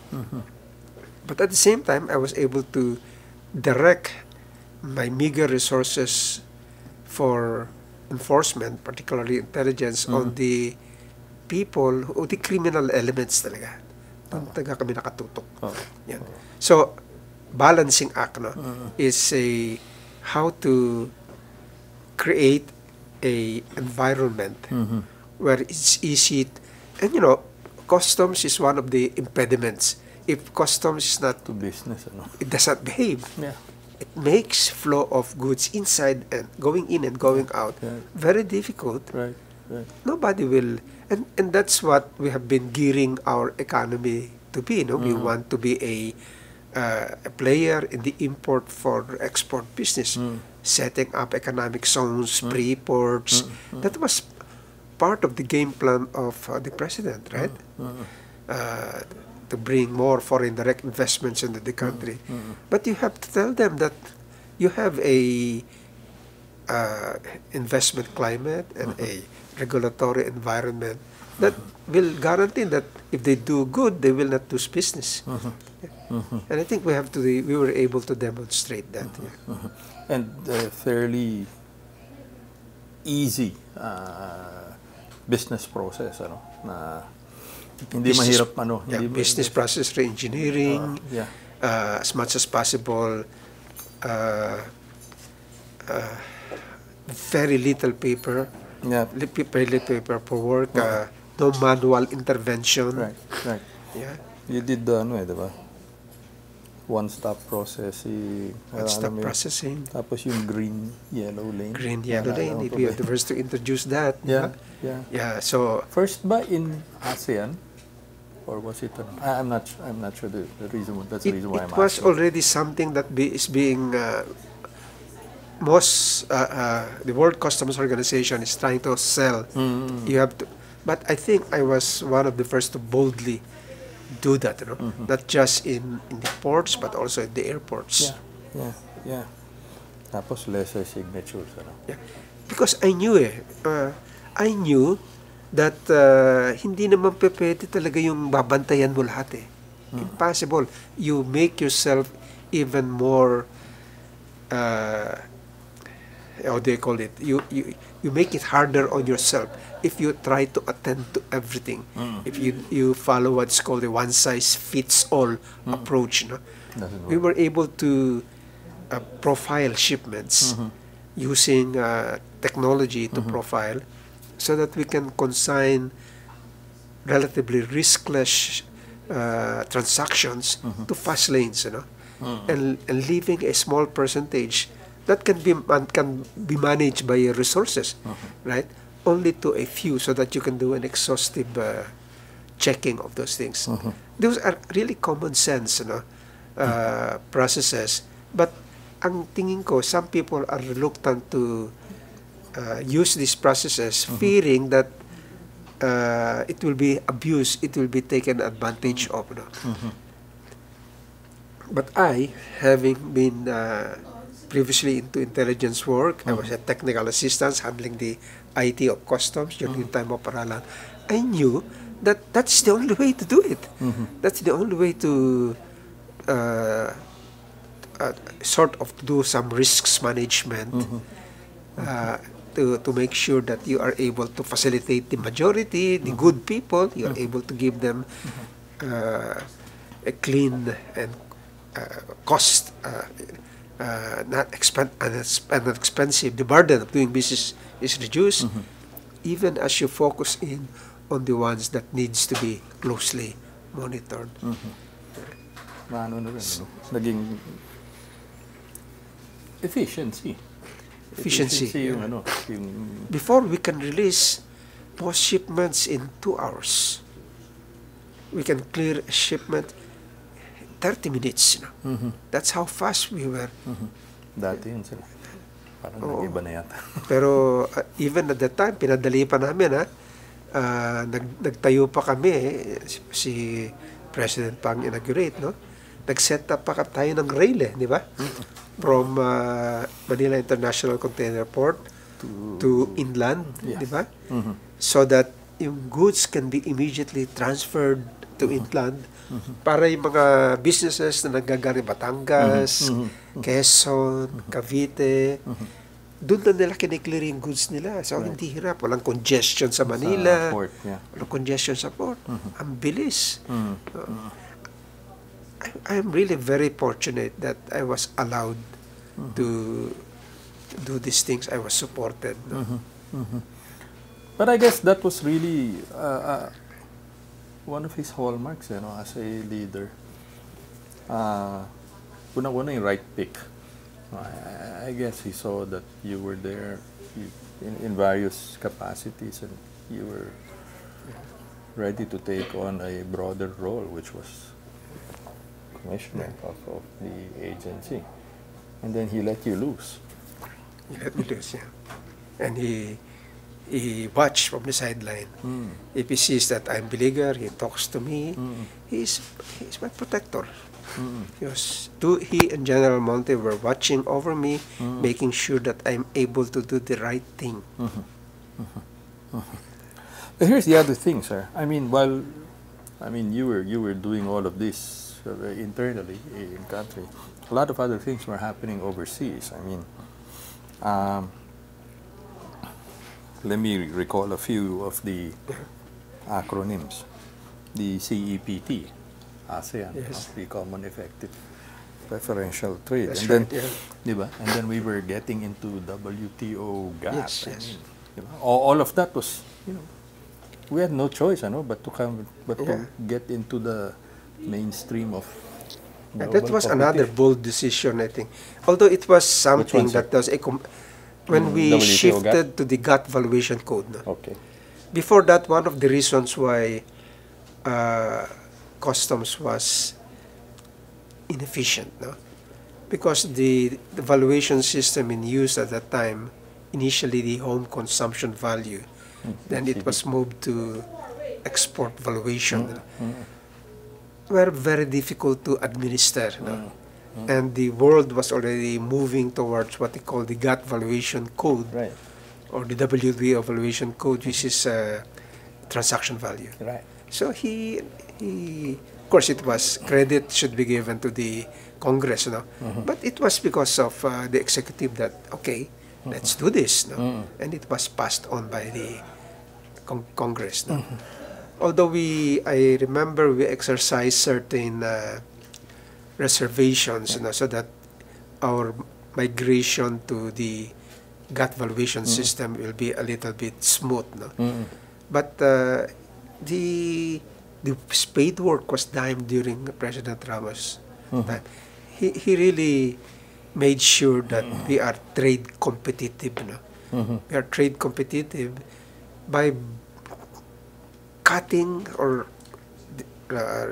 But at the same time, I was able to direct my meager resources for enforcement, particularly intelligence, on the people, o the criminal elements talaga. Doon talaga kami nakatutok. Yan. So, balancing act is how to create a environment where it's easy, and customs is one of the impediments. If customs is not To business, it does not behave. Yeah. It makes flow of goods inside and going in and going out very difficult. Right. Nobody will, and that's what we have been gearing our economy to be. We want to be a player in the import for export business, setting up economic zones, pre-ports. That was part of the game plan of the president, right? To bring more foreign direct investments into the country. But you have to tell them that you have a investment climate and a regulatory environment that will guarantee that if they do good, they will not lose business. And I think we were able to demonstrate that. And fairly easy business process, na hindi mahirap, business process re-engineering, as much as possible, very little paper, very little paper for work, no manual intervention. Right. Yeah. You did diba? One-stop processing. One-stop processing. Tapos yung green, yellow lane. Green, yellow lane. We are the first to introduce that. Yeah. So first ba in ASEAN? Or was it? I'm not sure the reason. That's the reason why I'm asking. It was already something that is being the World Customs Organization is trying to sell. You have to, but I think I was one of the first to boldly do that. Not just in the ports, but also in the airports. Yeah. Tapos lesser signatures, Yeah, because I knew that hindi naman pwede talaga yung babantayan mo lahat. Impossible. You make yourself even more, how do you call it? You make it harder on yourself if you try to attend to everything. If you follow what's called a one-size-fits-all approach. We were able to profile shipments using technology to profile, so that we can consign relatively riskless transactions to fast lanes, and leaving a small percentage that can be managed by your resources, right? Only to a few, so that you can do an exhaustive checking of those things. Those are really common sense, processes. But ang tingin ko, some people are reluctant to use these processes, fearing that it will be abused, it will be taken advantage of. But I, having been previously into intelligence work, I was a technical assistant handling the IT of customs during the time of Paralan. I knew that that's the only way to do it. That's the only way to sort of do some risks management, to make sure that you are able to facilitate the majority, the good people. You are able to give them a clean and cost, not expensive. The burden of doing business is reduced, even as you focus in on the ones that needs to be closely monitored. Naging efficiency. Yung Before, we can release most shipments in 2 hours. We can clear a shipment 30 minutes. That's how fast we were. Dati yun sila. Parang nag-iba na yata. Pero even at that time, pinadali pa namin. Nagtayo pa kami. Si President pang inaugurate, nag-set up pa tayo ng rail di ba? From Manila International Container Port to inland, di ba? So that yung goods can be immediately transferred to inland para yung mga businesses na nanggagaling Batangas, Quezon, Cavite, doon na nila kiniklear yung goods nila. So, hindi hirap. Walang congestion sa Manila. Sa port, walang congestion sa port. Ang bilis. I'm really very fortunate that I was allowed to do these things. I was supported. But I guess that was really one of his hallmarks, as a leader. Una-una yung right pick. I guess he saw that you were there in various capacities, and you were ready to take on a broader role, which was commissioner of the agency. And then he let you loose. He let me loose, And he watched from the sideline. If he sees that I'm beleaguered, he talks to me. He's my protector. He and General Monte were watching over me, making sure that I'm able to do the right thing. But here's the other thing, sir. I mean, you were doing all of this internally in country. A lot of other things were happening overseas. I mean, let me recall a few of the acronyms. The CEPT, ASEAN, the Common Effective Preferential Trade. That's and then, right, and then we were getting into WTO GATT. Yes. All of that was, we had no choice, but to get into the mainstream of that was another bold decision, I think. Although it was something that was when we shifted to the GATT valuation code. Okay. Before that, one of the reasons why customs was inefficient, because the valuation system in use at that time, initially the home consumption value, then it was moved to export valuation, were very difficult to administer. And the world was already moving towards what they call the GATT valuation code, or the WTO valuation code, which is transaction value. So of course, it was credit should be given to the Congress, but it was because of the executive that let's do this, and it was passed on by the Congress. Although I remember we exercised certain reservations, so that our migration to the GATT valuation system will be a little bit smooth. But the spade work was done during President Ramos' time. He really made sure that we are trade competitive. We are trade competitive by cutting or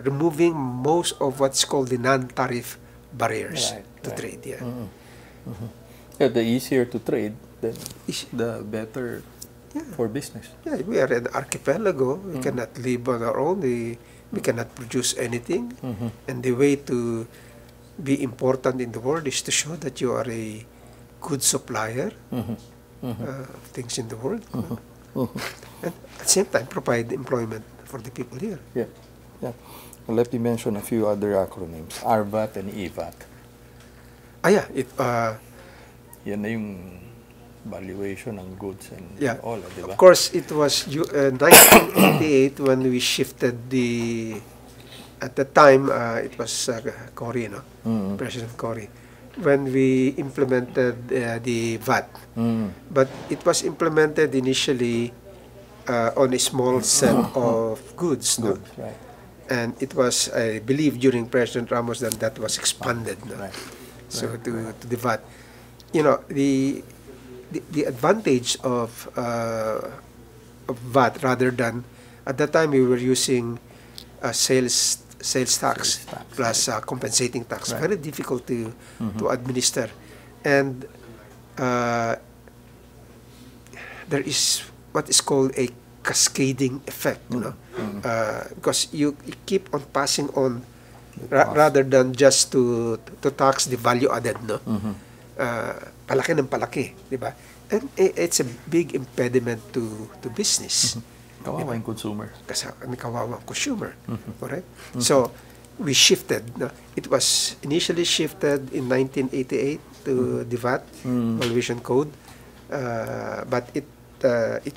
removing most of what's called the non-tariff barriers to trade. The easier to trade, then the better for business. We are an archipelago. We cannot live on our own. We cannot produce anything. And the way to be important in the world is to show that you are a good supplier of things in the world. And at the same time, provide employment for the people here. Well, let me mention a few other acronyms. RVAT and EVAT. Yan na yung valuation ng goods and all, di ba? Of course, it was 1988 when we shifted at the time, it was Cory, President Cory, when we implemented the VAT. But it was implemented initially on a small set of goods. And it was, I believe, during President Ramos that was expanded. So to the VAT. The advantage of VAT, rather than at that time we were using sales tax plus compensating tax, very difficult to administer, and there is what is called a cascading effect, because you keep on passing on rather than just to tax the value added, no? Palaki ng palaki, di ba? And it's a big impediment to business. Kawawa yung consumer. Kasi kawawa consumer, correct? So we shifted. No? It was initially shifted in 1988 to the VAT Valuation Code, but it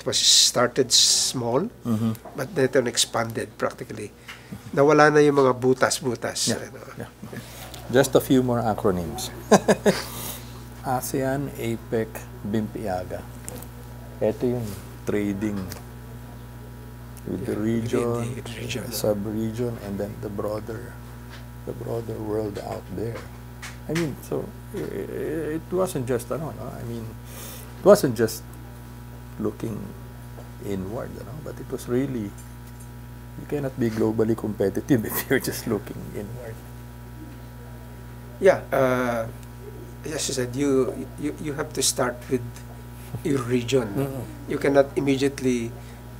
was started small, but then it expanded practically. Nawala na yung mga butas-butas. Yeah. Yeah. Just a few more acronyms. ASEAN, APEC, BIMPIAGA. Ito yung trading with the region, the sub-region, and then the broader world out there. I mean, so it wasn't just, I mean, it wasn't just looking inward, but it was really, you cannot be globally competitive if you're just looking inward. Yeah, as you said, you have to start with your region. You cannot immediately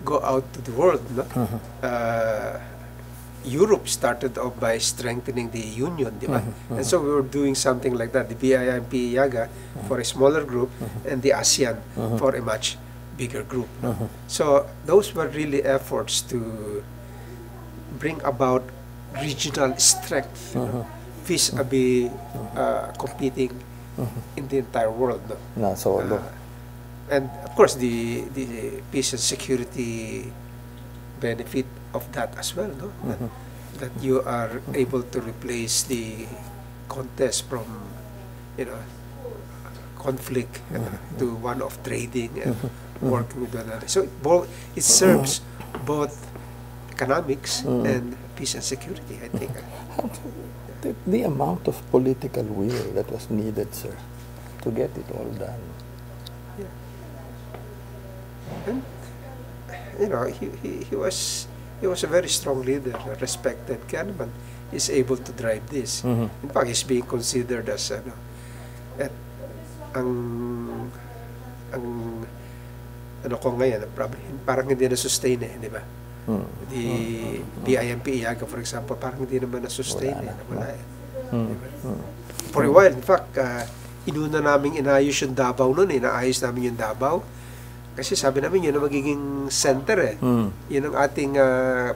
go out to the world. No? Europe started off by strengthening the union, and so we were doing something like that. The BIMP-IAGA for a smaller group, and the ASEAN for a much bigger group. So those were really efforts to bring about regional strength, vis-a-vis competing in the entire world. No? And of course, the peace and security benefit of that as well, no? That you are able to replace the contest from, conflict to one of trading and working with one another. So it serves both economics and peace and security, I think. The amount of political will that was needed, sir, to get it all done. Yeah. And, he was a very strong leader, a respected Kahneman. He's able to drive this. In fact, he's being considered as parang hindi na sustain di ba? The BIMP-IAGA, for example, parang hindi naman na-sustain For a while, in fact, inuna naming inayos yung Davao noon, inaayos namin yung Davao. Kasi sabi namin, yun ang magiging center Yun ang ating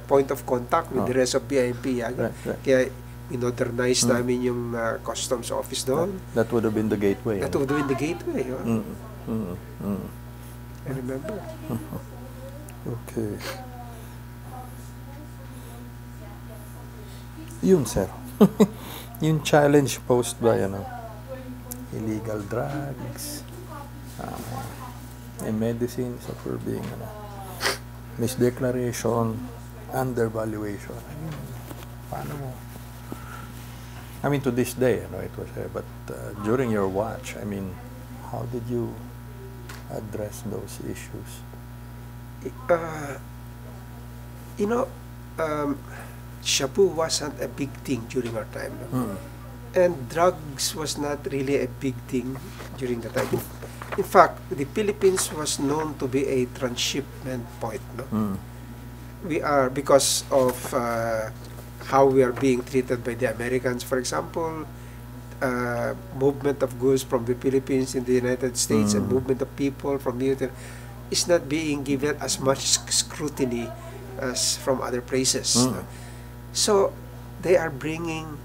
point of contact with the rest of BIMP-IAGA. Kaya modernize namin yung customs office doon. That would have been the gateway. That would have been the gateway. I remember. Okay. Yun, sir. Yung challenge posed by, illegal drugs, and medicines that were being, misdeclaration, undervaluation. I mean, paano mo? I mean, to this day, it was, but during your watch, I mean, how did you address those issues? Shabu wasn't a big thing during our time. And drugs was not really a big thing during the time. In fact, the Philippines was known to be a transshipment point. We are, because of how we are being treated by the Americans, for example, movement of goods from the Philippines in the United States and movement of people from the United is not being given as much scrutiny as from other places. So they are bringing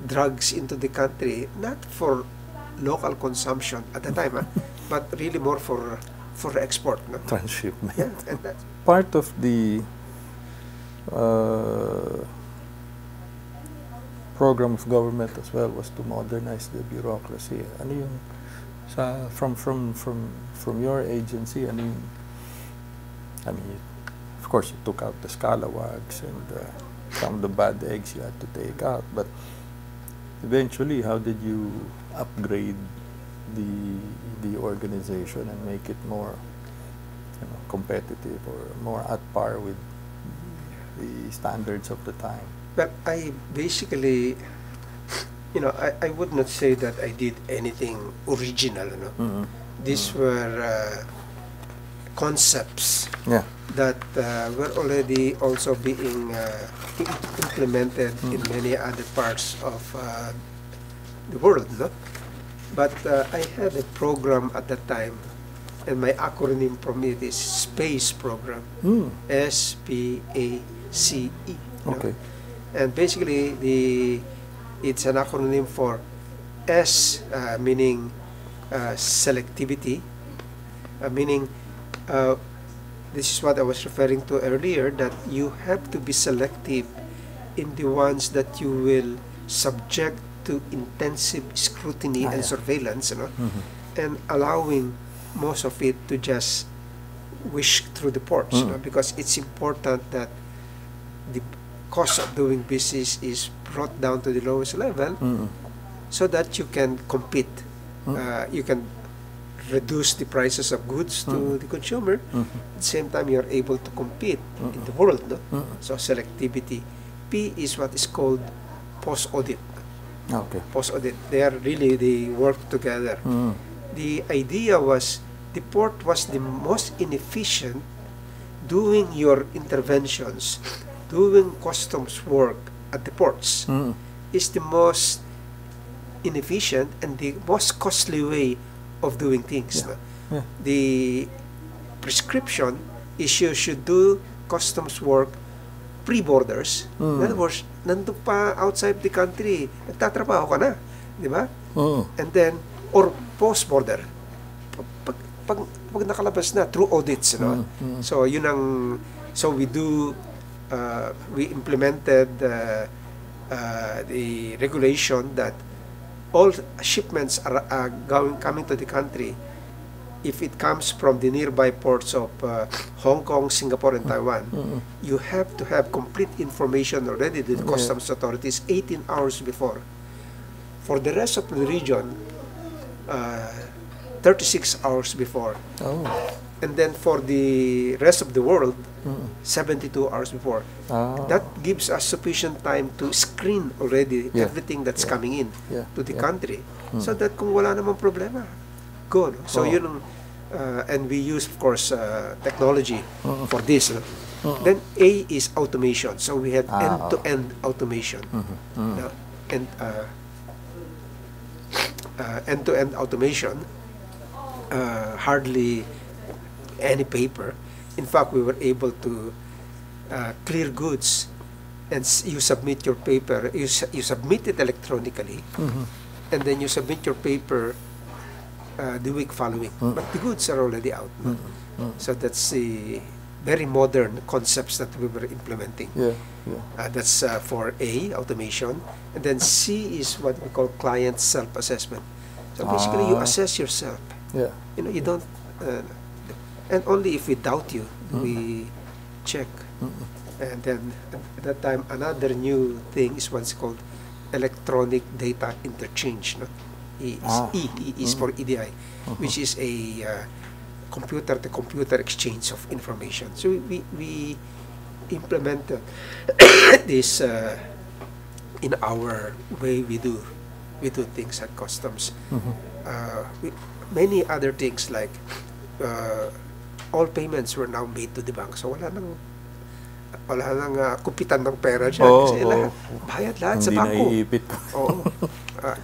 drugs into the country, not for local consumption at the time, but really more for export. Transshipment. Yeah, and that's part of the program of government as well was to modernize the bureaucracy. Ano yung from your agency, ano yung, I mean, of course you took out the scalawags and some of the bad eggs you had to take out, but eventually how did you upgrade the organization and make it more competitive or more at par with the standards of the time? But I basically, I would not say that I did anything original. These were concepts that were already also being implemented in many other parts of the world, no? But I had a program at that time, and my acronym from it is SPACE program. S-P-A-C-E. Okay. And basically, it's an acronym for S, meaning selectivity, meaning this is what I was referring to earlier, that you have to be selective in the ones that you will subject to intensive scrutiny and surveillance, you know, and allowing most of it to just whisk through the ports, you know, because it's important that the cost of doing business is brought down to the lowest level so that you can compete. You can reduce the prices of goods to the consumer. At the same time, you're able to compete in the world. No? So selectivity. P is what is called post-audit. Okay. Post-audit. They work together. The idea was the port was the most inefficient doing your interventions, doing customs work at the ports is the most inefficient and the most costly way of doing things. No? The prescription is you should do customs work pre-borders. In other words, nandun pa outside the country, nagtatrabaho ka na, di ba? And then, or post-border. Pag nakalabas na, through audits, you know? So, yun ang, so we implemented the regulation that all shipments are coming to the country. If it comes from the nearby ports of Hong Kong, Singapore, and Taiwan, you have to have complete information already to the customs authorities 18 hours before. For the rest of the region, 36 hours before. And then for the rest of the world, 72 hours before. That gives us sufficient time to screen already everything that's coming in to the country. So that kung wala namang problema, go. No? So yun, and we use, of course, technology for this. No? Then A is automation. So we have end-to-end automation. No? And end-to-end automation, hardly any paper. In fact, we were able to clear goods, and you submit your paper. You submit it electronically, and then you submit your paper the week following. But the goods are already out. So that's the very modern concepts that we were implementing. That's for A, automation. And then C is what we call client self-assessment. So basically, you assess yourself. You know, you don't, and only if we doubt you, we check. And then at that time, another new thing is what's called electronic data interchange. No? E is for EDI, which is a computer-to-computer exchange of information. So we implemented this in our way we do things at customs. Many other things like all payments were now made to the bank. So wala nang kupitan ng pera dyan. Kasi bayad lahat sa bangko.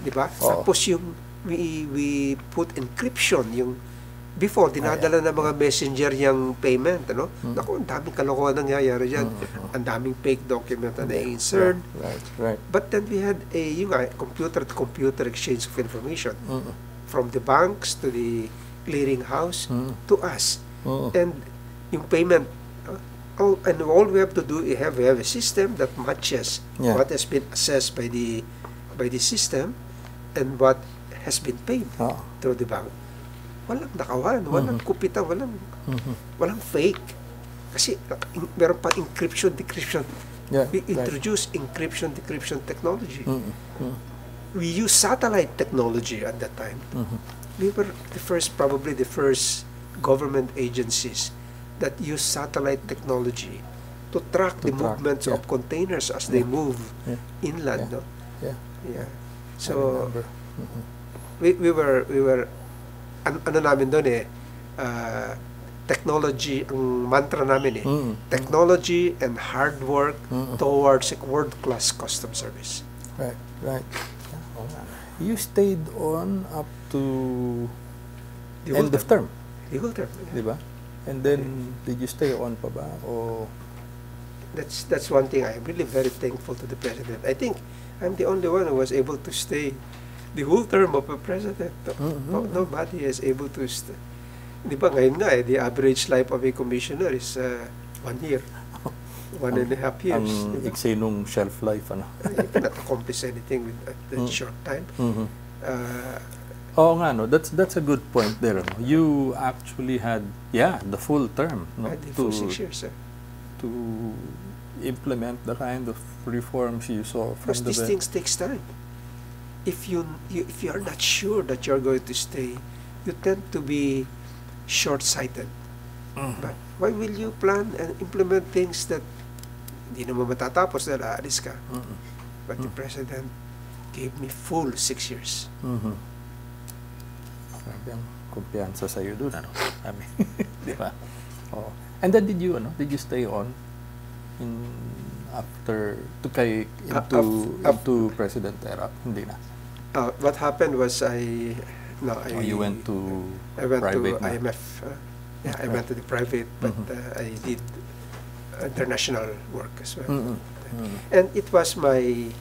Di ba? Tapos yung we put encryption, yung before, dinadala ng mga messenger yung payment, ano? Naku, ang daming kalokohan nangyayari dyan. Ang daming fake document na na-insert. But then we had a computer-to-computer exchange of information from the banks to the clearinghouse to us. And yung payment, and all we have to do is we have a system that matches what has been assessed by the system and what has been paid through the bank. Walang nakawan, walang kupitan, walang fake. Kasi meron pa encryption, decryption. We introduced encryption, decryption technology. We used satellite technology at that time. We were probably the first government agencies that use satellite technology to track the movements of containers as they move inland. No? So we were ano namin doon technology, ang mantra namin technology and hard work towards a world-class custom service. Right, right. You stayed on up to The end whole of term, The whole term. di ba? And then, did you stay on pa ba? O That's one thing I'm really very thankful to the president. I think I'm the only one who was able to stay the whole term of a president. Nobody is able to stay. Di ba ngayon nga the average life of a commissioner is 1 year. 1.5 years. ang iksi nung shelf life, ano? You cannot accomplish anything with that short time. Oo nga, no? That's a good point there. No? You actually had, the full term. No? I did for 6 years. To implement the kind of reforms you saw from Because these things takes time. If you are not sure that you're going to stay, you tend to be short-sighted. But why will you plan and implement things that hindi naman matatapos dahil aalis ka? But the president gave me full 6 years. Grabe ang kumpiyansa sa'yo dun, ano? I mean, di ba? Oh. And then did you stay on into President era? Hindi na. What happened was you went to private to IMF. I went to the private, but I did international work as well. And it was my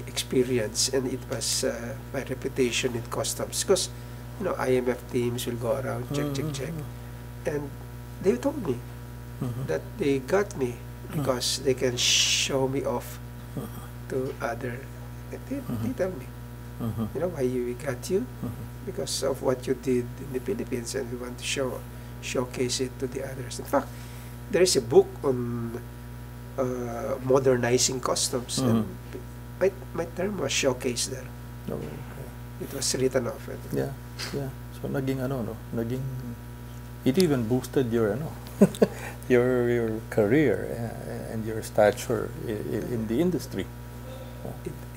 experience, and it was my reputation in customs, because IMF teams will go around check, and they told me that they got me because they can show me off to other. They tell me, why we got you? Because of what you did in the Philippines, and we want to showcase it to the others. In fact, there is a book on modernizing customs, and my term was showcased there. Oh, okay. It was written off. Yeah. So naging it even boosted your your career and your stature in the industry.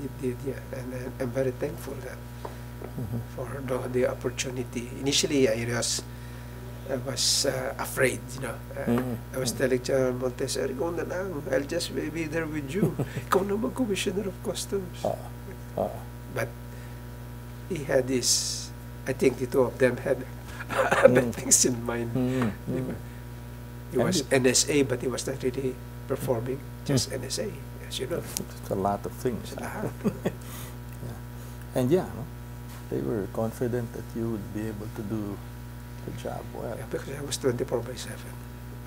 It did, yeah, and I'm very thankful that for the opportunity. Initially, I was afraid, I was telling General Montes, ikaw na lang, I'll just be there with you. Ikaw na mag-commissioner of customs. But he had this, I think the two of them had other things in mind. He was NSA, but he was not really performing just NSA, as you know. It's a lot of things. And they were confident that you would be able to do the job well. Yeah, because I was 24/7.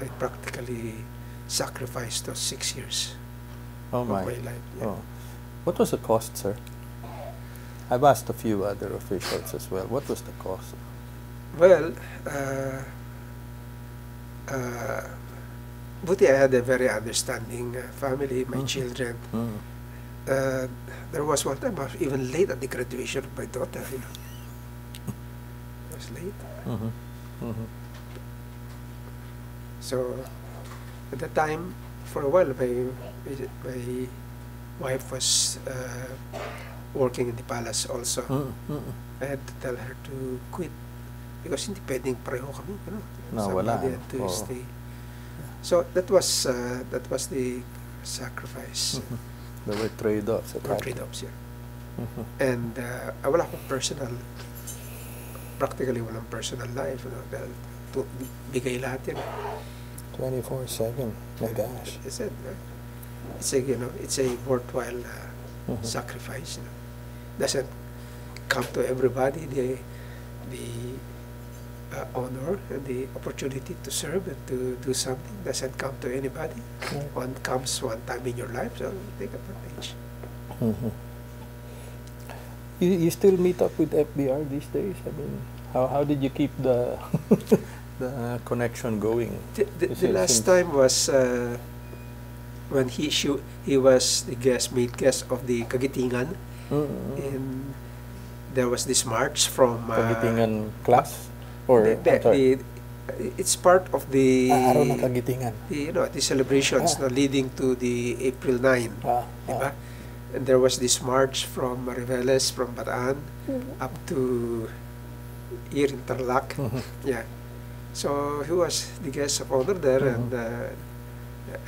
I practically sacrificed those 6 years of my life. Yeah. Oh. What was the cost, sir? I've asked a few other officials as well. What was the cost? Well, buti I had a very understanding family, my children. There was one time I was even late at the graduation of my daughter. I was late. So at that time, for a while, my wife was working in the palace also. I had to tell her to quit because hindi pwedeng pareho kami. Somebody had to stay. So that was the sacrifice. There were trade-offs. There were trade-offs, yeah. And wala akong practically walang personal life. Dahil bigay lahat yan. 24/7. My gosh. I said, it's a worthwhile sacrifice. Doesn't come to everybody the honor and the opportunity to serve and to do something. Doesn't come to anybody. One comes one time in your life, so take advantage. You still meet up with FVR these days? I mean, how did you keep the the connection going? The last time was when he was the main guest of the Kagitingan, and there was this march from Kagitingan class, or it's part of the araw ng Kagitingan. The celebrations leading to the April 9, diba? And there was this march from Mariveles, from Bataan, up to here in Tarlac. Yeah. So he was the guest of honor there, and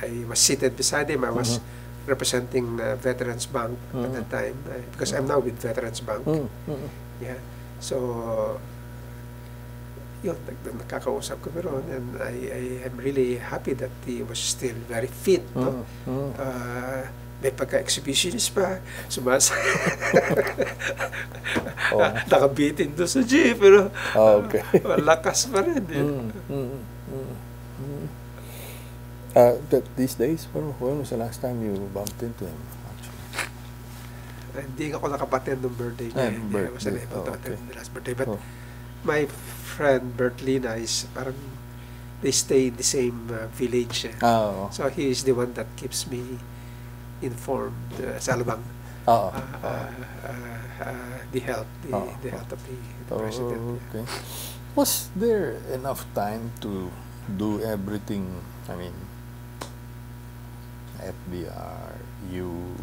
I was seated beside him. I was representing Veterans Bank at that time, because I'm now with Veterans Bank. Yeah. So, yun, nakakausap ko ron, and I am really happy that he was still very fit. No? May pagka-exhibitionist pa, nakabitin doon sa jeep, pero malakas pa rin. These days, when was the last time you bumped into him? Hindi ako nakapatid ng birthday niya. I was unable to attend the last birthday. But my friend Bert Lina is parang they stay in the same village. So he is the one that keeps me informed sa Alabang. The health of the president. Okay. Was there enough time to do everything? I mean, FVR, you,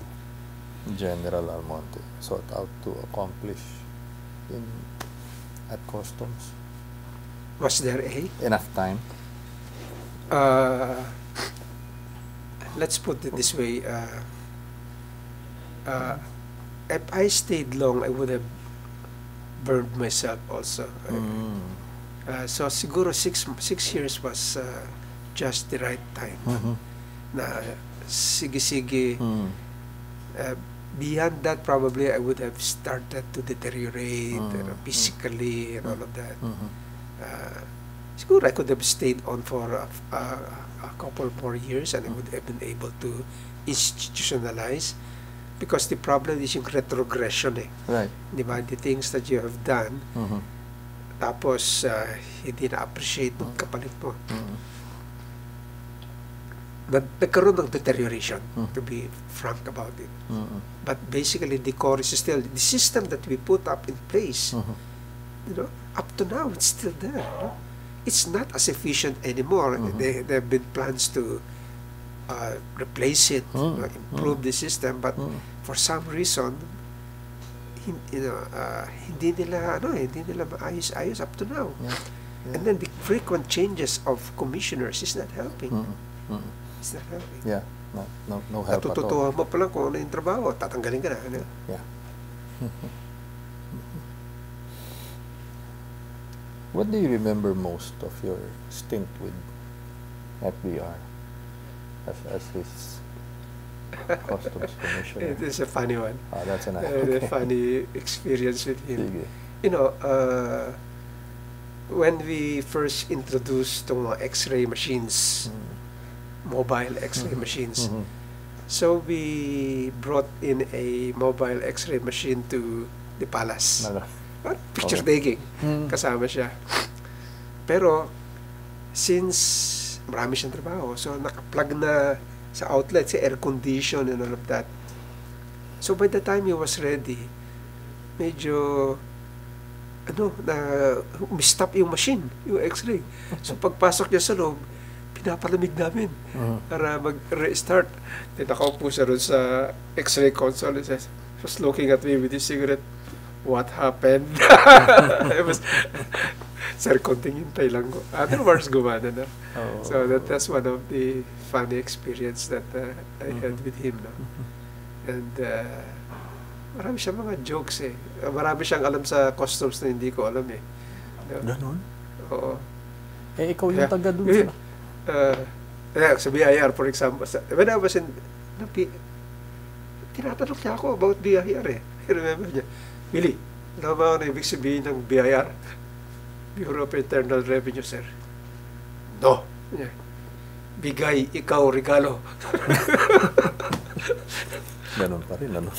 General Almonte, sought out to accomplish at customs? Was there enough time? Let's put it this way. If I stayed long, I would have burned myself also. So siguro 6 years was just the right time. Na sige-sige. Beyond that, probably I would have started to deteriorate physically and all of that. Siguro I could have stayed on for a couple more years, and I would have been able to institutionalize, because the problem is yung retrogression Right. Diba? The things that you have done, tapos hindi na-appreciate ng kapalit mo. Nagkaroon ng deterioration, to be frank about it. But basically, the core is still, the system that we put up in place, up to now, it's still there. It's not as efficient anymore. There have been plans to replace it, improve the system, but for some reason, hindi nila maayos up to now. And then the frequent changes of commissioners is not helping. It's not helping. Yeah, no help at all. Natututuwa mo pa lang kung ano yung trabaho, tatanggalin ka na. Yeah. What do you remember most of your stint with FVR as his customs commissioner? It is a funny one. That's a funny experience with him. Sige. When we first introduced the X-ray machines, mobile X-ray machines, so we brought in a mobile X-ray machine to the palace. Picture taking, kasama siya. Pero, since marami siyang trabaho, so naka-plug na sa outlet, sa air condition and all of that. So by the time he was ready, medyo stop yung machine, yung X-ray. So pagpasok niya sa loob, pinapalamig namin para mag-restart. Nakaupo siya ron sa X-ray console. He says, was looking at me with his cigarette. What happened? Sir, konting hintay lang ko. Afterwards, gumana na. So that's one of the funny experience that I had with him. And marami siyang mga jokes Marami siyang alam sa customs na hindi ko alam Ganon? Oo. Ikaw yung taga dun sa BIR, for example. When I was in tinatanong niya ako about BIR I remember niya, Willy, alam ba ano ibig sabihin ng BIR? Bureau of Internal Revenue, sir. No. Bigay, ikaw, regalo. Ganon pa rin, ano?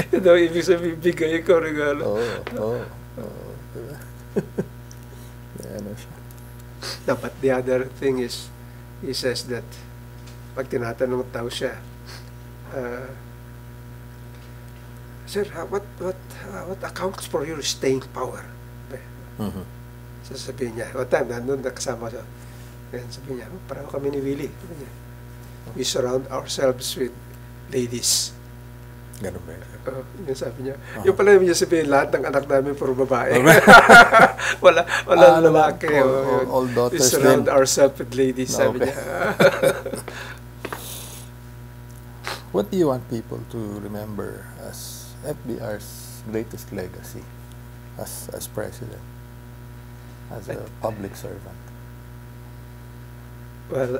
Ibig sabihin, bigay, ikaw, regalo. Ano siya. But the other thing is, he says that, pag tinatanong tao siya, sir, what accounts for your staying power? Sasabihin niya, what time, nandun nakasama siya. Sabihin niya, parang kami ni Willy. We surround ourselves with ladies. Ganun ba yun? Yung sabi niya. Yung pala yung sabihin, lahat ng anak namin puro babae. wala lalaki. All daughters We surround din. ourselves with ladies, sabi Okay. niya. What do you want people to remember as FBR's greatest legacy as president, as a public servant? Well,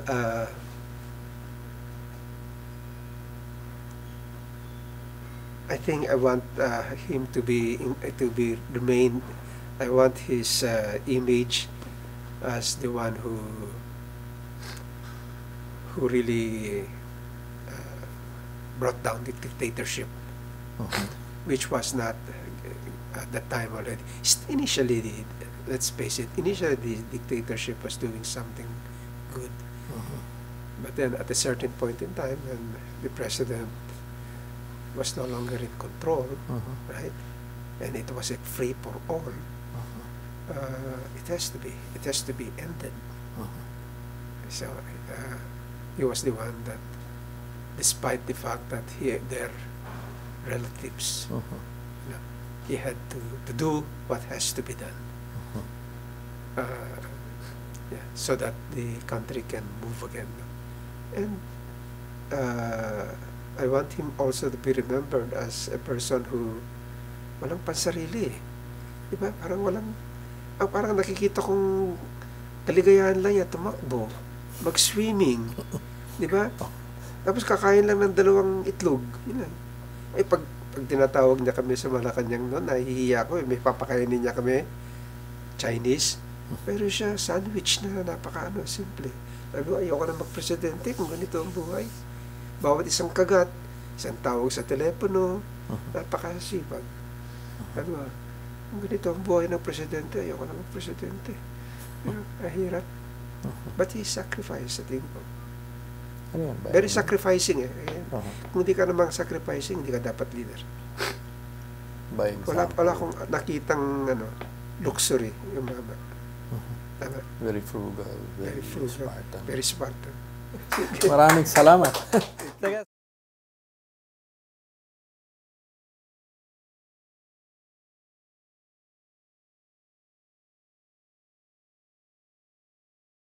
I think I want him to remain. I want his image as the one who really brought down the dictatorship, which was not at that time already. Initially, let's face it. Initially, the dictatorship was doing something good, but then at a certain point in time, when the president was no longer in control, right? And it was a free for all. It has to be ended. So he was the one that, despite the fact that their relatives, he had to do what has to be done, so that the country can move again. And I want him also to be remembered as a person who walang pansarili. Diba? Parang nakikita kong kaligayahan lang niya, tumakbo, mag-swimming. Diba? Tapos kakain lang ng 2 itlog. Yun lang. Ay, pag tinatawag niya kami sa Malacanang noon, nahihiya ko. May papakainin niya kami, Chinese. Pero siya, sandwich na simple. Sabi ko, ayoko na mag-presidente kung ganito ang buhay. Bawat isang kagat, isang tawag sa telepono, napakasipag. Sabi ko, kung ganito ang buhay ng presidente, ayoko na mag-presidente. Ahirap. But he sacrificed, I think. Very sacrificing eh. Kung hindi ka namang sacrificing, hindi ka dapat leader. Wala akong nakitang luxury yung mama. Very frugal, very Spartan. Very Spartan. Maraming salamat.